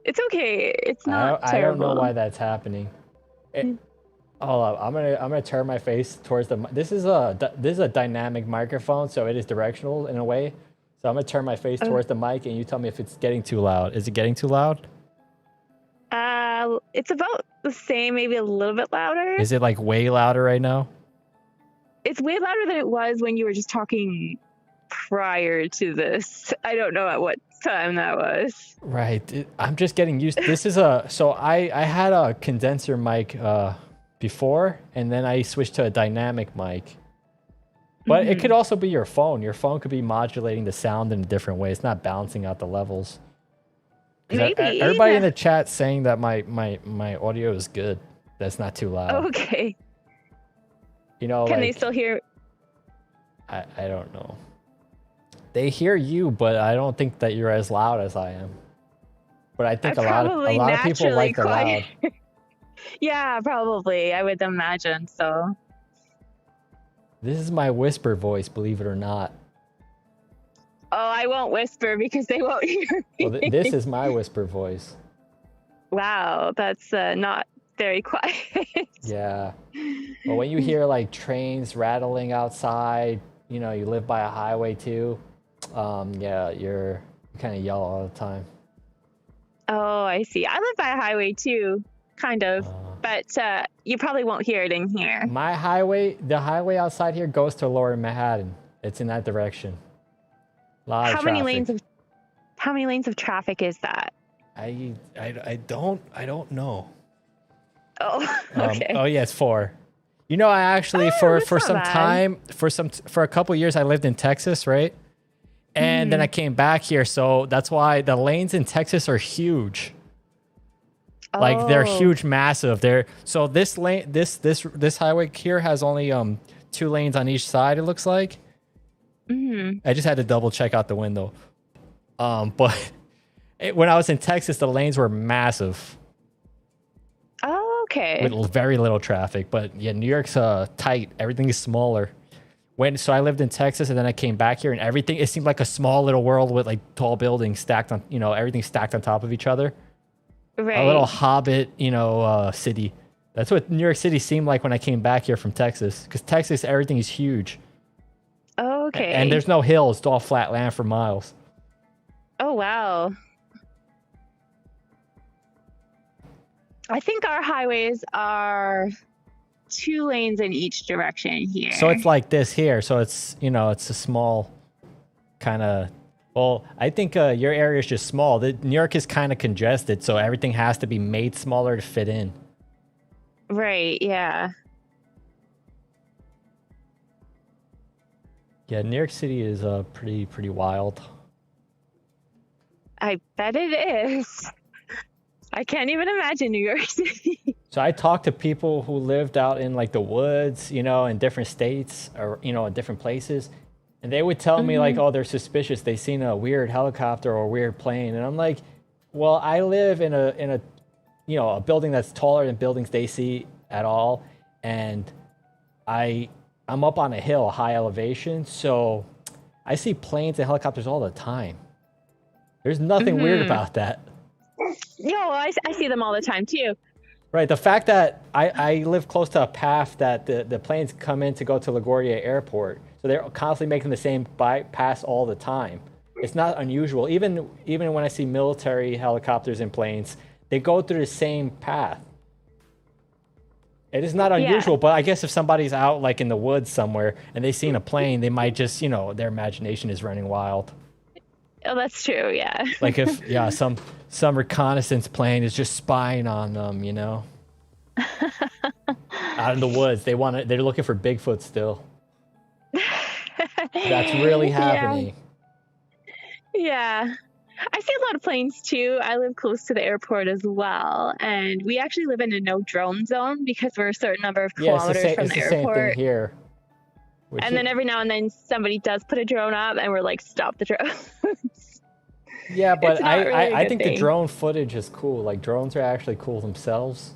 It's okay. It's not terrible. I don't know why that's happening. Hold up. I'm gonna turn my face towards the. This is a dynamic microphone, so it is directional in a way. So I'm gonna turn my face towards the mic, and you tell me if it's getting too loud. Is it getting too loud? It's about the same, maybe a little bit louder. Is it like way louder right now? It's way louder than it was when you were just talking prior to this. I don't know at what time that was. Right. I'm just getting used. This is so I had a condenser mic before, and then I switched to a dynamic mic. But it could also be your phone. Your phone could be modulating the sound in a different way. It's not balancing out the levels. Maybe. Everybody in the chat saying that my audio is good. That's not too loud. Okay. You know, can they still hear? I don't know. They hear you, but I don't think that you're as loud as I am. But I think a lot of people like the loud. Yeah, probably. I would imagine so. This is my whisper voice, believe it or not. Oh, I won't whisper because they won't hear me. Well, this is my whisper voice. Wow, that's not very quiet. Yeah. But when you hear like trains rattling outside, you know, you live by a highway too. Yeah, you kind of yell all the time. Oh, I see. I live by a highway too, kind of. But you probably won't hear it in here. My highway, the highway outside here goes to Lower Manhattan. It's in that direction. How many lanes of traffic is that? I don't know. Oh, okay. Oh yeah, it's 4. You know, I actually for some time, for a couple years I lived in Texas, right? And then I came back here, so that's why the lanes in Texas are huge. Like they're huge, massive. So this lane, this highway here has only 2 lanes on each side. It looks like. I just had to double check out the window. But when I was in Texas, the lanes were massive. Oh, okay. With very little traffic, but yeah, New York's tight. Everything is smaller. So I lived in Texas, and then I came back here, and everything, it seemed like a small little world with like tall buildings stacked on, you know, everything stacked on top of each other. Right. A little hobbit, you know, city. That's what New York City seemed like when I came back here from Texas. Because Texas, everything is huge. Oh, okay. And there's no hills. It's all flat land for miles. Oh, wow. I think our highways are 2 lanes in each direction here. So it's like this here. So it's, you know, it's a small kind of... Well, I think your area is just small. New York is kind of congested, so everything has to be made smaller to fit in. Right, yeah. Yeah, New York City is pretty wild. I bet it is. I can't even imagine New York City. So I talked to people who lived out in like the woods, you know, in different states or, you know, in different places. And they would tell me like, oh, they're suspicious. They seen a weird helicopter or a weird plane. And I'm like, well, I live in a you know, a building that's taller than buildings they see at all. And I'm up on a hill, high elevation. So I see planes and helicopters all the time. There's nothing weird about that. No, I see them all the time too. Right. The fact that I live close to a path that the planes come in to go to LaGuardia Airport. So they're constantly making the same bypass all the time. It's not unusual. Even when I see military helicopters and planes, they go through the same path. It is not unusual, but I guess if somebody's out like in the woods somewhere and they've seen a plane, they might just, you know, their imagination is running wild. Oh, that's true, yeah. Like if, yeah, some reconnaissance plane is just spying on them, you know? Out in the woods. They're looking for Bigfoot still. That's really happening. Yeah. I see a lot of planes too. I live close to the airport as well. And we actually live in a no drone zone because we're a certain number of kilometers from the airport. Same thing here. And then every now and then somebody does put a drone up and we're like, stop the drone. Yeah, but I think the drone footage is cool. Like drones are actually cool themselves.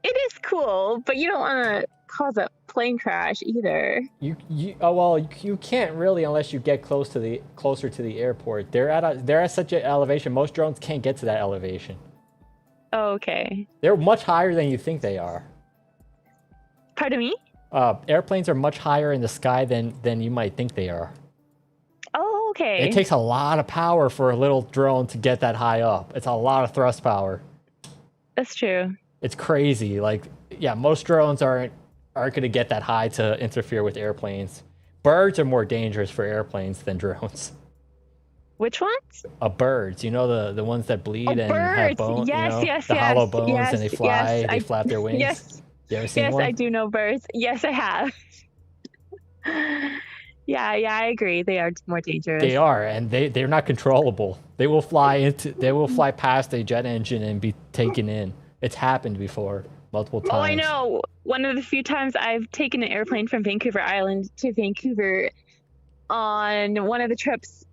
It is cool, but you don't want to cause a plane crash either. You can't really unless you get closer to the airport. They're at such an elevation. Most drones can't get to that elevation. Oh, okay. They're much higher than you think they are. Pardon me? Airplanes are much higher in the sky than you might think they are. Oh, okay. It takes a lot of power for a little drone to get that high up. It's a lot of thrust power. That's true. It's crazy. Like, yeah, most drones aren't going to get that high to interfere with airplanes. Birds are more dangerous for airplanes than drones. Which ones? Birds, you know, the ones that bleed and birds. have bones, Yes, the hollow bones, yes, and they fly, yes, they flap their wings. Yes, You ever seen yes, one? I do know birds. Yes, I have. Yeah, I agree. They are more dangerous. They are, and they're not controllable. They will fly past a jet engine and be taken in. It's happened before, multiple times. Oh, I know. One of the few times I've taken an airplane from Vancouver Island to Vancouver, on one of the trips,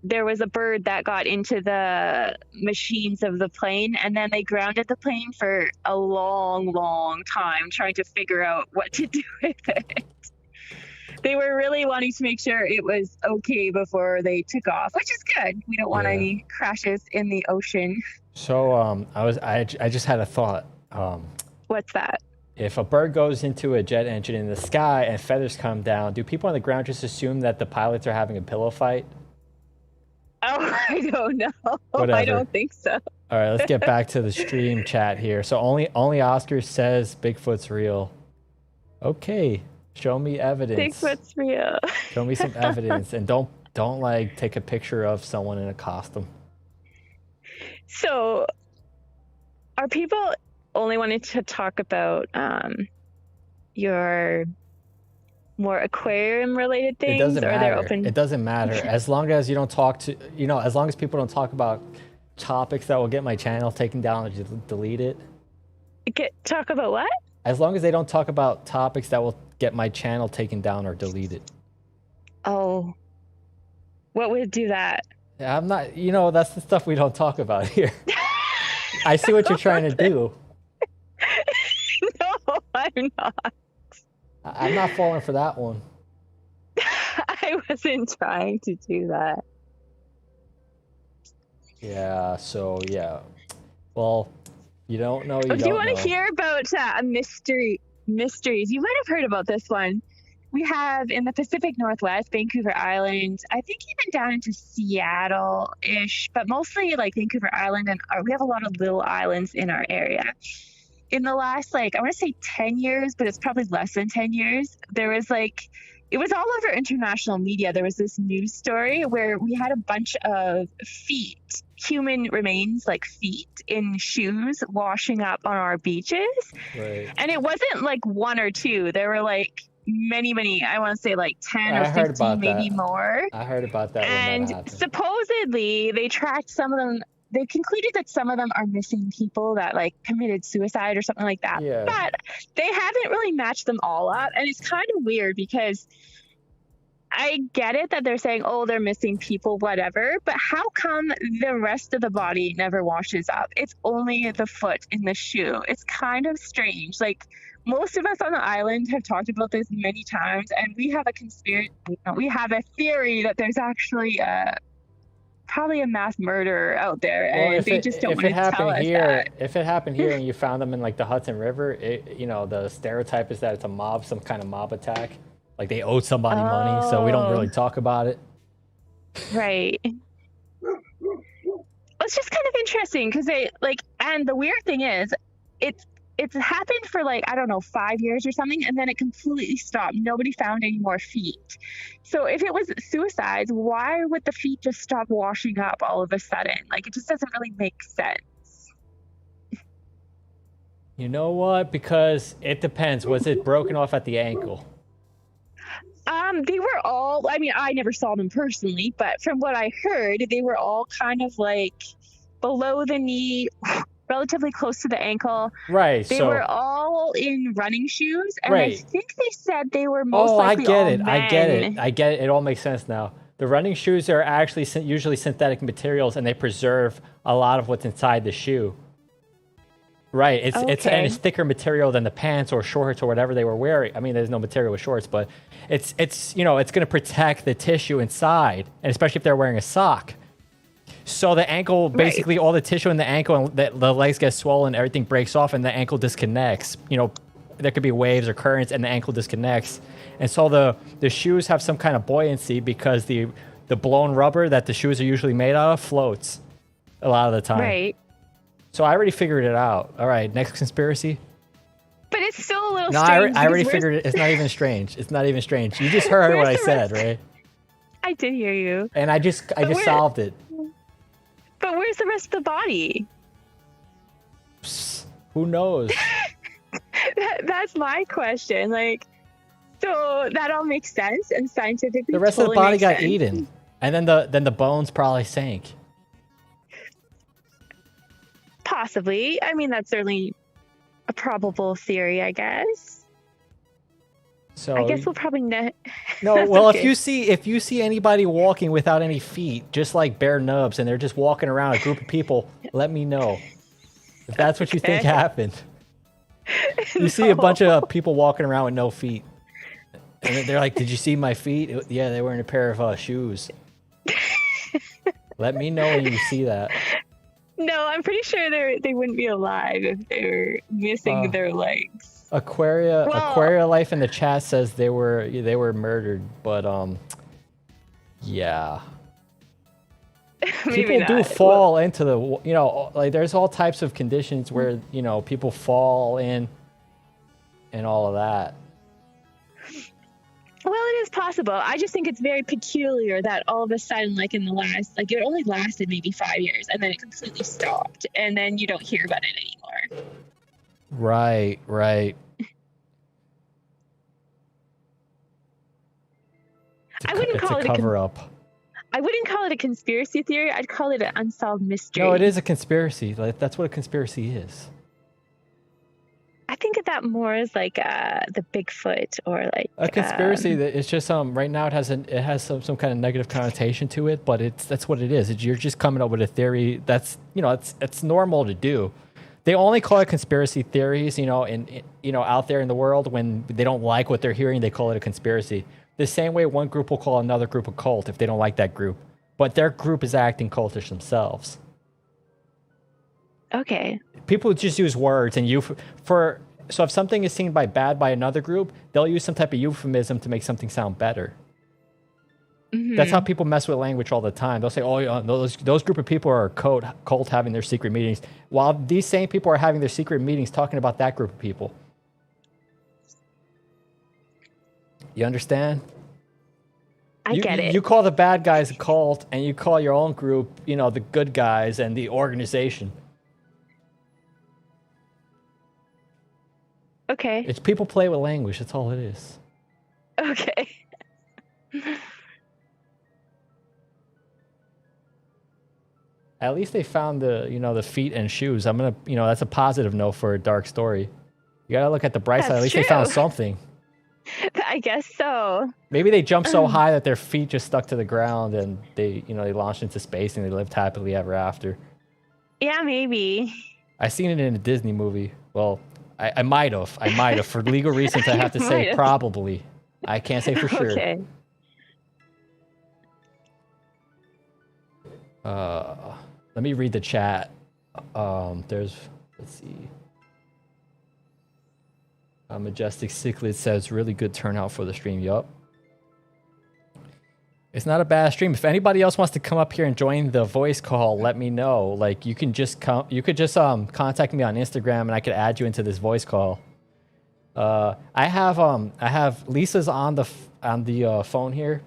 there was a bird that got into the machines of the plane, and then they grounded the plane for a long, long time trying to figure out what to do with it. They were really wanting to make sure it was okay before they took off, which is good. We don't want any crashes in the ocean. So I just had a thought. What's that? If a bird goes into a jet engine in the sky and feathers come down, do people on the ground just assume that the pilots are having a pillow fight? Oh, I don't know. Whatever. I don't think so. All right, let's get back to the stream chat here. So only Oscar says Bigfoot's real. Okay, show me evidence. Bigfoot's real. Show me some evidence, and don't like take a picture of someone in a costume. So, are people only wanting to talk about your more aquarium related things? It doesn't or matter. they're open? It doesn't matter as long as you don't talk to as long as people don't talk about topics that will get my channel taken down or delete it. Talk about what? As long as they don't talk about topics that will get my channel taken down or deleted. Oh, what would do that? I'm not. That's the stuff we don't talk about here. I see what you're trying to do. No, I'm not. I'm not falling for that one. I wasn't trying to do that. Yeah, so yeah. Well, you don't know, If you want to hear about mysteries, you might have heard about this one. We have in the Pacific Northwest, Vancouver Island, I think even down into Seattle-ish, but mostly like Vancouver Island, and we have a lot of little islands in our area. In the last, I want to say 10 years, but it's probably less than 10 years, there was it was all over international media. There was this news story where we had a bunch of feet, human remains, like feet in shoes, washing up on our beaches. Right. And it wasn't like one or two. There were many, I want to say 10 I or heard 15, about maybe that. more. I heard about that And when that happened. supposedly they tracked some of them. They concluded that some of them are missing people that committed suicide or something like that. Yeah. But they haven't really matched them all up. And it's kind of weird because I get it that they're saying, oh, they're missing people, whatever. But how come the rest of the body never washes up? It's only the foot in the shoe. It's kind of strange. Most of us on the island have talked about this many times, and we have a theory that there's actually probably a mass murder out there, and they just don't want to tell us that. If it happened here and you found them in the Hudson River, the stereotype is that it's a mob, some kind of mob attack. They owed somebody money, so we don't really talk about it. Right. It's just kind of interesting because and the weird thing is, it's happened for 5 years or something, and then it completely stopped. Nobody found any more feet. So if it was suicides, why would the feet just stop washing up all of a sudden? It just doesn't really make sense. You know what? Because it depends. Was it broken off at the ankle? They were all, I never saw them personally, but from what I heard, they were all kind of below the knee, relatively close to the ankle. Right. They were all in running shoes, and right. I think they said they were most likely all men. I get it. It all makes sense now. The running shoes are actually usually synthetic materials, and they preserve a lot of what's inside the shoe. Right. It's thicker material than the pants or shorts or whatever they were wearing. There's no material with shorts, but it's going to protect the tissue inside, and especially if they're wearing a sock. So the ankle, basically all the tissue in the ankle and the legs get swollen, everything breaks off, and the ankle disconnects. There could be waves or currents, and the ankle disconnects. And so the shoes have some kind of buoyancy because the blown rubber that the shoes are usually made out of floats a lot of the time. Right. So I already figured it out. All right, next conspiracy. But it's still a little No, strange. I already figured it. It's not even strange. It's not even strange. You just heard what I said, right? I did hear you. And I just solved it. But where's the rest of the body? Psst, who knows? That's my question. Like, so that all makes sense and scientifically. The rest of the body got eaten, and then the bones probably sank. Possibly. I mean, that's certainly a probable theory, I guess. So I guess we'll probably no. Well, okay. if you see anybody walking without any feet, just like bare nubs, and they're just walking around a group of people, let me know. If that's what you think happened. You see a bunch of people walking around with no feet, and they're like, "Did you see my feet?" Yeah, they were in a pair of shoes. Let me know when you see that. No, I'm pretty sure they wouldn't be alive if they were missing their legs. Aquaria Life in the chat says they were murdered, but yeah. People do fall into the, like there's all types of conditions where, people fall in and all of that. Well, it is possible. I just think it's very peculiar that all of a sudden, like in the last, like it only lasted maybe 5 years and then it completely stopped and then you don't hear about it anymore. Right. I wouldn't call it a cover up. I wouldn't call it a conspiracy theory. I'd call it an unsolved mystery. No, it is a conspiracy. Like that's what a conspiracy is. I think of that more as like the Bigfoot or like a conspiracy. That it's just right now it has some kind of negative connotation to it, but that's what it is. You're just coming up with a theory that's it's normal to do. They only call it conspiracy theories, out there in the world when they don't like what they're hearing. They call it a conspiracy. The same way one group will call another group a cult if they don't like that group, but their group is acting cultish themselves. Okay. People just use words and so if something is seen bad by another group, they'll use some type of euphemism to make something sound better. Mm-hmm. That's how people mess with language all the time. They'll say, "Oh, yeah, those group of people are a cult having their secret meetings," while these same people are having their secret meetings talking about that group of people. You understand? I get it. You call the bad guys a cult, and you call your own group, the good guys and the organization. Okay. It's people play with language. That's all it is. Okay. At least they found the feet and shoes. I'm gonna, that's a positive note for a dark story. You gotta look at the bright side. At least they found something. I guess so. Maybe they jumped so high that their feet just stuck to the ground, and they launched into space and they lived happily ever after. Yeah, maybe. I seen it in a Disney movie. Well, I might have. For legal reasons, I have to say probably. I can't say for sure. Okay. Let me read the chat. Let's see. Majestic Cichlid says, really good turnout for the stream. Yup. It's not a bad stream. If anybody else wants to come up here and join the voice call, let me know. Like you could just contact me on Instagram and I could add you into this voice call. I have Lisa's on the phone here,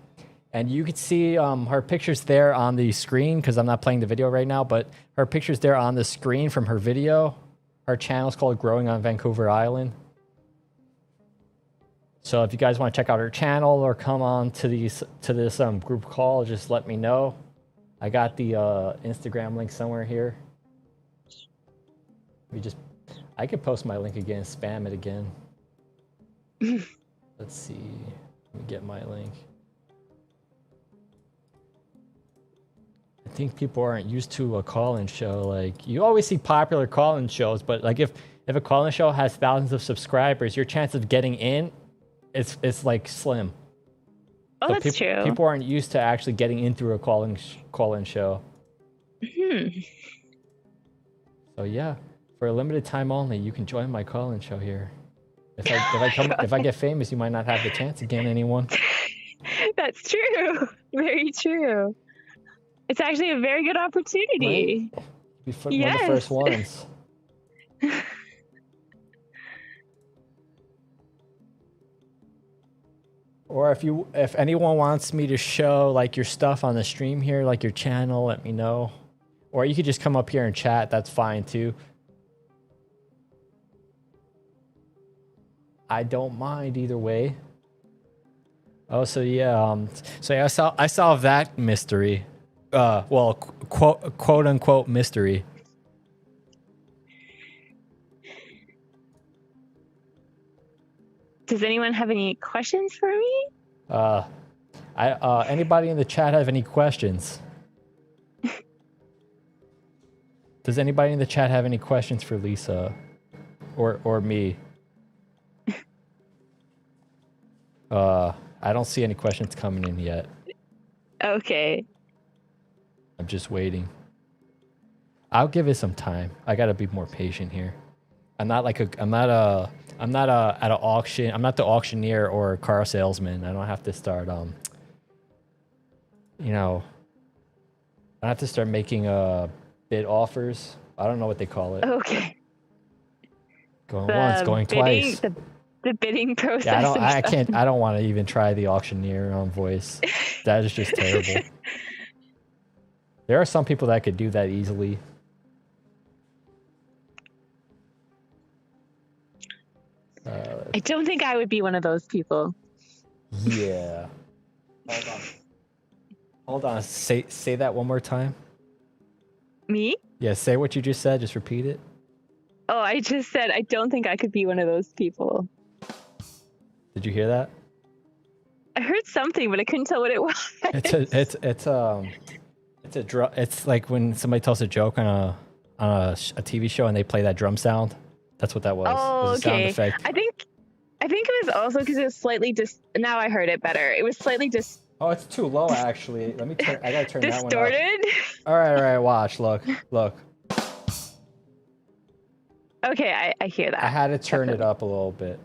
and you could see her pictures there on the screen because I'm not playing the video right now, but her picture's there on the screen from her video. Her channel's called Growing on Vancouver Island. So if you guys want to check out her channel or come on to this group call, just let me know. I got the Instagram link somewhere here. I could post my link again, spam it again. Let's see. Let me get my link. I think people aren't used to a call-in show. Like you always see popular call-in shows, but like if a call-in show has thousands of subscribers, your chance of getting in, it's like slim. Oh, so that's true. People aren't used to actually getting in through a call-in show. Mm-hmm. So yeah, for a limited time only, you can join my call-in show here. If I get famous, you might not have the chance again, anyone. That's true. Very true. It's actually a very good opportunity. Right? One of the first ones. Or if anyone wants me to show like your stuff on the stream here, like your channel, let me know. Or you could just come up here and chat. That's fine too. I don't mind either way. Oh, so yeah. So yeah, I solved that mystery. Well, quote unquote mystery. Does anyone have any questions for me? Anybody in the chat have any questions? Does anybody in the chat have any questions for Lisa, or me? I don't see any questions coming in yet. Okay. I'm just waiting. I'll give it some time. I gotta be more patient here. I'm not at an auction. I'm not the auctioneer or car salesman. I don't have to start you know, I have to start making bid offers. I don't know what they call it. Okay. Going once, going twice. The bidding process. Yeah, I don't want to even try the auctioneer voice. That is just terrible. There are some people that could do that easily. I don't think I would be one of those people. Yeah. Hold on. Say that one more time. Me? Yeah, say what you just said. Just repeat it. Oh, I just said I don't think I could be one of those people. Did you hear that? I heard something, but I couldn't tell what it was. It's like when somebody tells a joke on a TV show and they play that drum sound. That's what that was. Oh, it was a sound effect. I think it was also because it was slightly now I heard it better. It was slightly Oh, it's too low actually. Let me turn. I gotta turn that one up. Distorted. All right. Watch. Look. Okay, I hear that. I had to turn it up a little bit.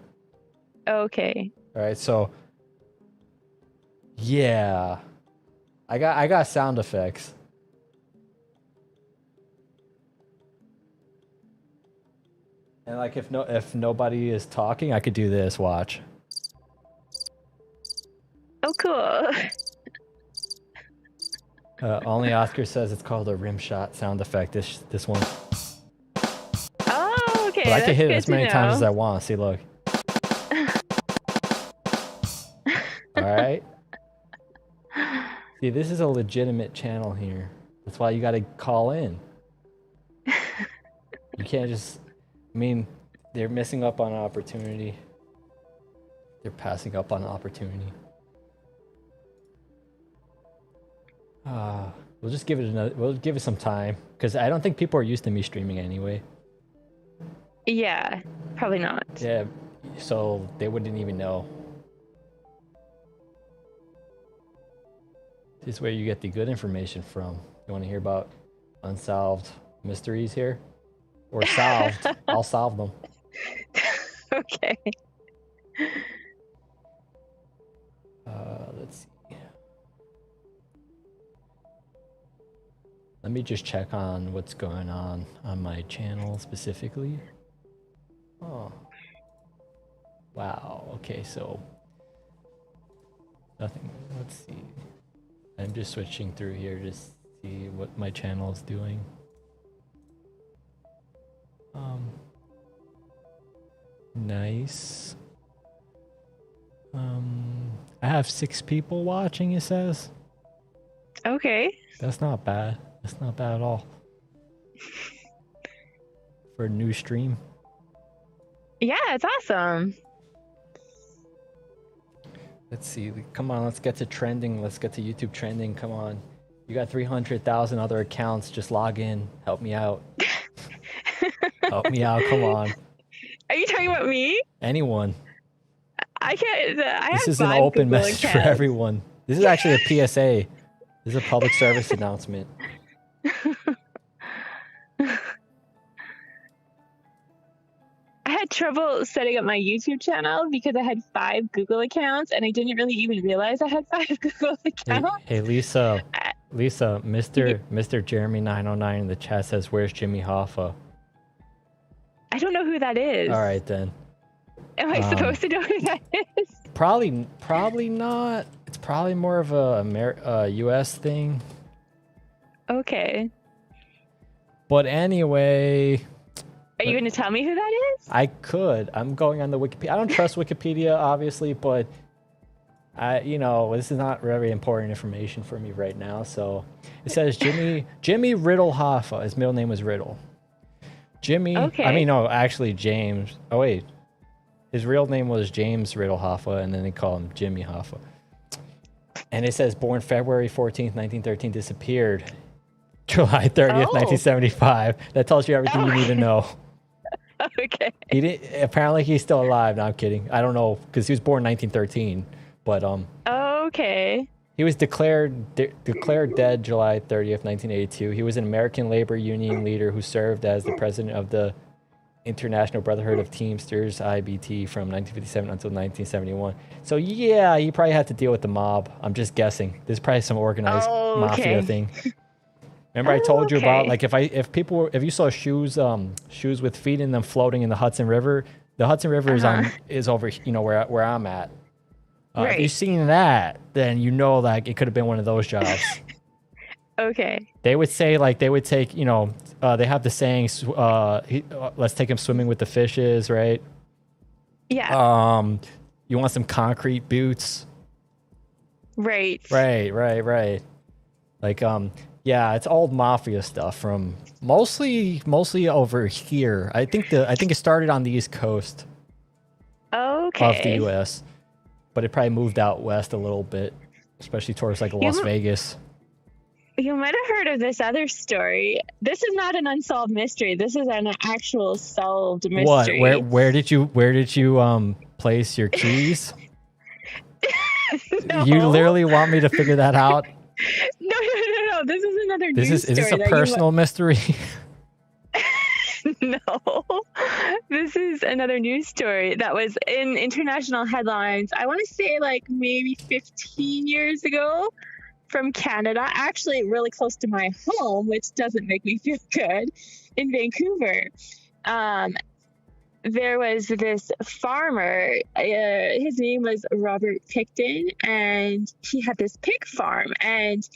Okay. All right. So. Yeah. I got sound effects. And like if nobody is talking, I could do this. Watch. Oh, cool. Only Oscar says it's called a rim shot sound effect. This one. Oh, okay. But I can hit it as many times as I want. See, look. All right. See, this is a legitimate channel here. That's why you got to call in. You can't just. I mean, they're missing up on an opportunity. They're passing up on an opportunity. We'll just give it we'll give it some time because I don't think people are used to me streaming anyway. Yeah, probably not. Yeah, so they wouldn't even know. This is where you get the good information from. You want to hear about unsolved mysteries here? Or solved. I'll solve them. Okay. Let's see. Let me just check on what's going on my channel specifically. Oh. Wow. Okay, so nothing. Let's see. I'm just switching through here to see what my channel is doing. Nice. I have 6 people watching, it says. Okay. That's not bad. That's not bad at all. For a new stream. Yeah, it's awesome. Let's see. Come on, let's get to trending. Let's get to YouTube trending. Come on. You got 300,000 other accounts. Just log in. Help me out. Help me out. Come on. Are you talking about me? Anyone. I can't. This is an open message for everyone. This is actually a PSA. This is a public service announcement. I had trouble setting up my YouTube channel because I had 5 Google accounts and I didn't really even realize I had 5 Google accounts. Hey Lisa, Lisa, Mr. Jeremy 909 in the chat says, "Where's Jimmy Hoffa?" I don't know who that is. All right then. Am I supposed to know who that is? Probably not. It's probably more of a U.S. thing. Okay. But anyway. Are you going to tell me who that is? I could. I'm going on the Wikipedia. I don't trust Wikipedia, obviously, but this is not very important information for me right now. So it says Jimmy Riddle Hoffa. His middle name was Riddle. Jimmy. Okay. I mean, no, actually James. Oh wait, his real name was James Riddle Hoffa, and then they call him Jimmy Hoffa. And it says born February 14th, 1913, disappeared July 30th, 1975. That tells you everything you need to know. Okay. He didn't. Apparently, he's still alive. No, I'm kidding. I don't know because he was born 1913. But Okay. He was declared dead July 30th, 1982. He was an American labor union leader who served as the president of the International Brotherhood of Teamsters (IBT) from 1957 until 1971. So yeah, he probably had to deal with the mob. I'm just guessing. There's probably some organized mafia thing. Remember I told you about, like, if you saw shoes with feet in them floating in the Hudson River, the Hudson River is over, where I'm at. If you've seen that, then like it could have been one of those jobs. Okay. They would say, like, they would take, they have the saying, let's take him swimming with the fishes, right? Yeah. You want some concrete boots? Right. Right. Like, yeah, it's old mafia stuff from mostly over here. I think it started on the East Coast of the U.S., but it probably moved out west a little bit, especially towards like Las Vegas. You might have heard of this other story. This is not an unsolved mystery. This is an actual solved mystery. What? Where did you place your keys? No. You literally want me to figure that out? No. This is another news story. Is this a personal mystery? No. This is another news story that was in international headlines. I want to say like maybe 15 years ago from Canada, actually really close to my home, which doesn't make me feel good, in Vancouver. There was this farmer, his name was Robert Picton, and he had this pig farm. And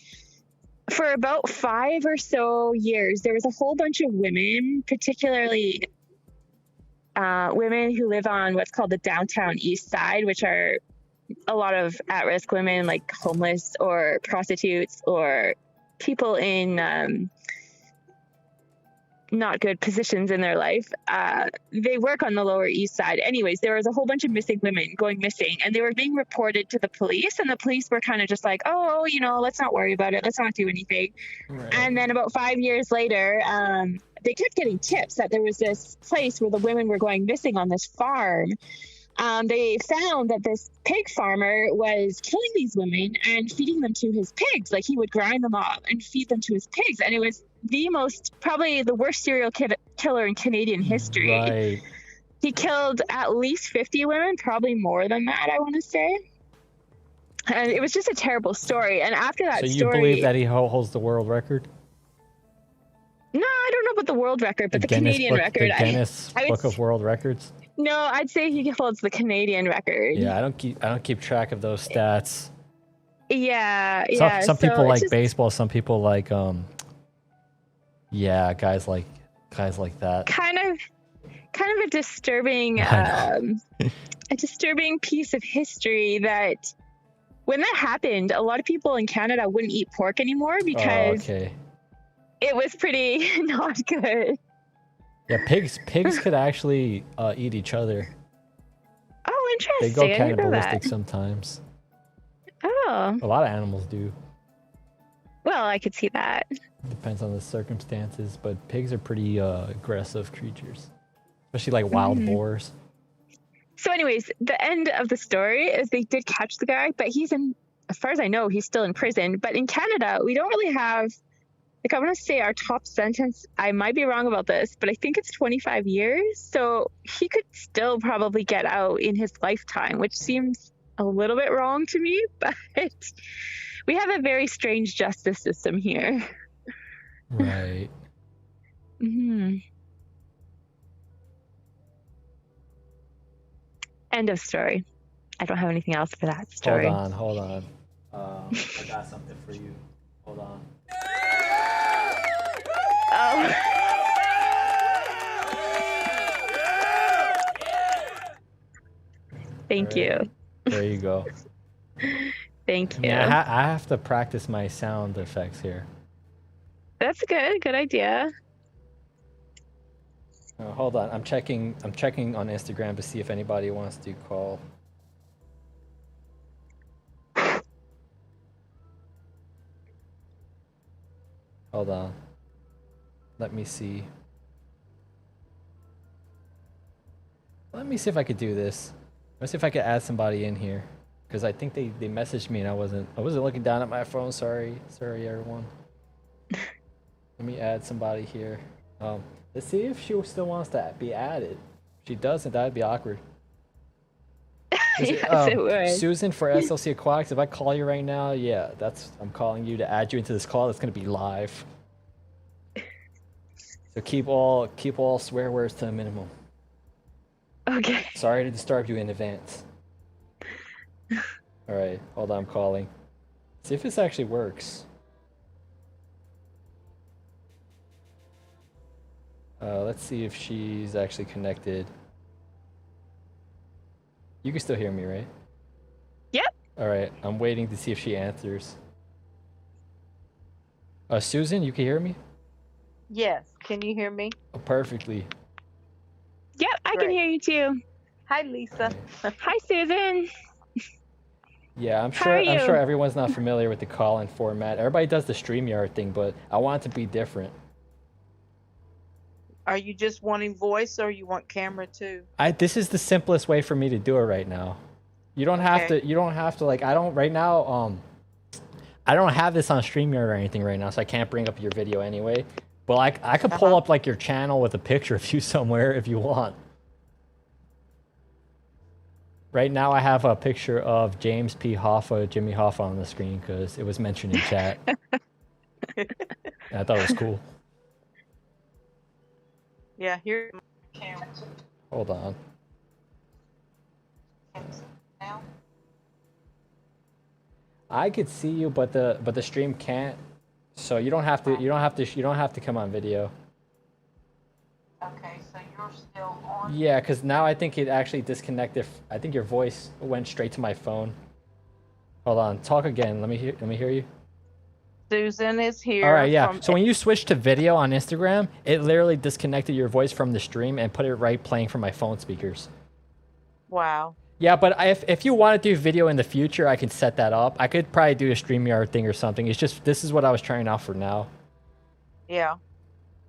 for about 5 or so years, there was a whole bunch of women, particularly women who live on what's called the downtown east side, which are a lot of at-risk women, like homeless or prostitutes or people in not good positions in their life. They work on the lower east side. Anyways, there was a whole bunch of missing women going missing, and they were being reported to the police, and the police were kind of just like, oh, let's not worry about it. Let's not do anything. Right. And then about 5 years later, they kept getting tips that there was this place where the women were going missing on this farm. They found that this pig farmer was killing these women and feeding them to his pigs. Like, he would grind them up and feed them to his pigs. And it was probably the worst serial killer in Canadian history. Right. He killed at least 50 women, probably more than that, I want to say. And it was just a terrible story. And after that story... So you believe that he holds the world record? No, I don't know about the world record, but the Canadian record. The Guinness Book of World Records? No, I'd say he holds the Canadian record. Yeah, I don't keep track of those stats. Yeah. Some people like baseball, some people like guys like that. Kind of a disturbing a disturbing piece of history that when that happened, a lot of people in Canada wouldn't eat pork anymore because it was pretty not good. Yeah, pigs could actually eat each other. Oh, interesting. They go cannibalistic sometimes. Oh. A lot of animals do. Well, I could see that. Depends on the circumstances, but pigs are pretty aggressive creatures, especially like wild boars. So anyways, the end of the story is they did catch the guy, but as far as I know, he's still in prison. But in Canada, we don't really have... Like, I want to say our top sentence, I might be wrong about this, but I think it's 25 years. So he could still probably get out in his lifetime, which seems a little bit wrong to me. But We have a very strange justice system here. Right. End of story. I don't have anything else for that story. Hold on. I got something for you. Hold on. Oh. Thank you. There you go. Thank you. Yeah, I have to practice my sound effects here. That's good. Good idea. Hold on. I'm checking on Instagram to see if anybody wants to call. Hold on. Let me see. Let me see if I could do this. Let's see if I could add somebody in here. Because I think they messaged me and I wasn't looking down at my phone. Sorry everyone. Let me add somebody here. Let's see if she still wants to be added. If she doesn't, that'd be awkward. Yes, it would. Susan for SLC Aquatics, if I call you right now, yeah, I'm calling you to add you into this call. That's gonna be live. So keep all swear words to a minimum. Okay. Sorry to disturb you in advance. All right, hold on, I'm calling. See if this actually works. Let's see if she's actually connected. You can still hear me, right? Yep. All right, I'm waiting to see if she answers. Susan, you can hear me? Yes. Can you hear me? Oh, perfectly. Yep, I can hear you too. Hi, Lisa. Hi, Susan. Yeah, I'm How are you? sure everyone's not familiar with the call-in format. Everybody does the StreamYard thing, but I want it to be different. Are you just wanting voice or you want camera too? This is the simplest way for me to do it right now. You don't have to like I don't right now I don't have this on StreamYard or anything right now, so I can't bring up your video anyway. But I could pull up like your channel with a picture of you somewhere if you want. Right now I have a picture of James P. Hoffa, Jimmy Hoffa on the screen because it was mentioned in chat. And I thought it was cool. Yeah, here's my camera. Hold on. Now? I could see you, but the stream can't. So you don't have to come on video. Okay, so you're still on? Yeah, because now I think it actually disconnected. I think your voice went straight to my phone. Hold on, talk again. Let me hear you. Susan is here. All right, yeah. So when you switch to video on Instagram, it literally disconnected your voice from the stream and put it right playing from my phone speakers. Wow. Yeah, but if you want to do video in the future, I can set that up. I could probably do a StreamYard thing or something. It's just this is what I was trying out for now. Yeah.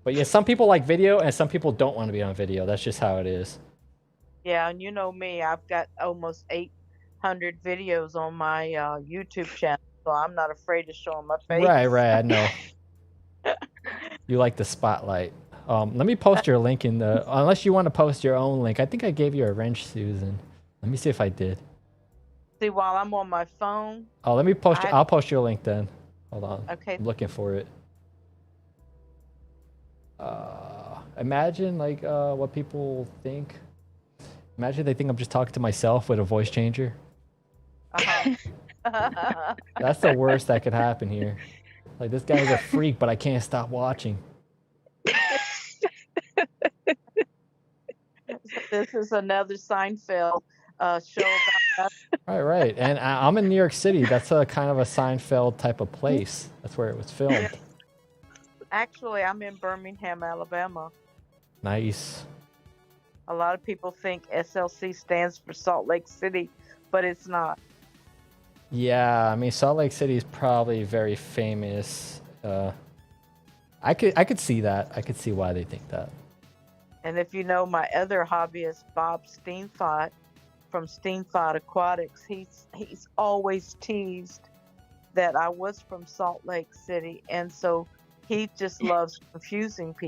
But yeah, some people like video and some people don't want to be on video. That's just how it is. Yeah, and you know me, I've got almost 800 videos on my YouTube channel, so I'm not afraid to show my face. Right, I know. You like the spotlight. Let me post your link in the... Unless you want to post your own link. I think I gave you a wrench, Susan. Let me see if I did. See, while I'm on my phone... Oh, let me post... I'll post your link then. Hold on. Okay. I'm looking for it. Imagine, like, what people think. Imagine they think I'm just talking to myself with a voice changer. That's the worst that could happen here. Like, this guy's a freak, but I can't stop watching. This is another Seinfeld show about us. Right. And I'm in New York City. That's a kind of a Seinfeld type of place. That's where it was filmed. Yeah. Actually, I'm in Birmingham, Alabama. Nice. A lot of people think SLC stands for Salt Lake City, but it's not. Yeah, I mean, Salt Lake City is probably very famous. I could see that. I could see why they think that. And if you know my other hobbyist, Bob Steenfott from Steenfott Aquatics, he's always teased that I was from Salt Lake City, and so he just loves confusing people.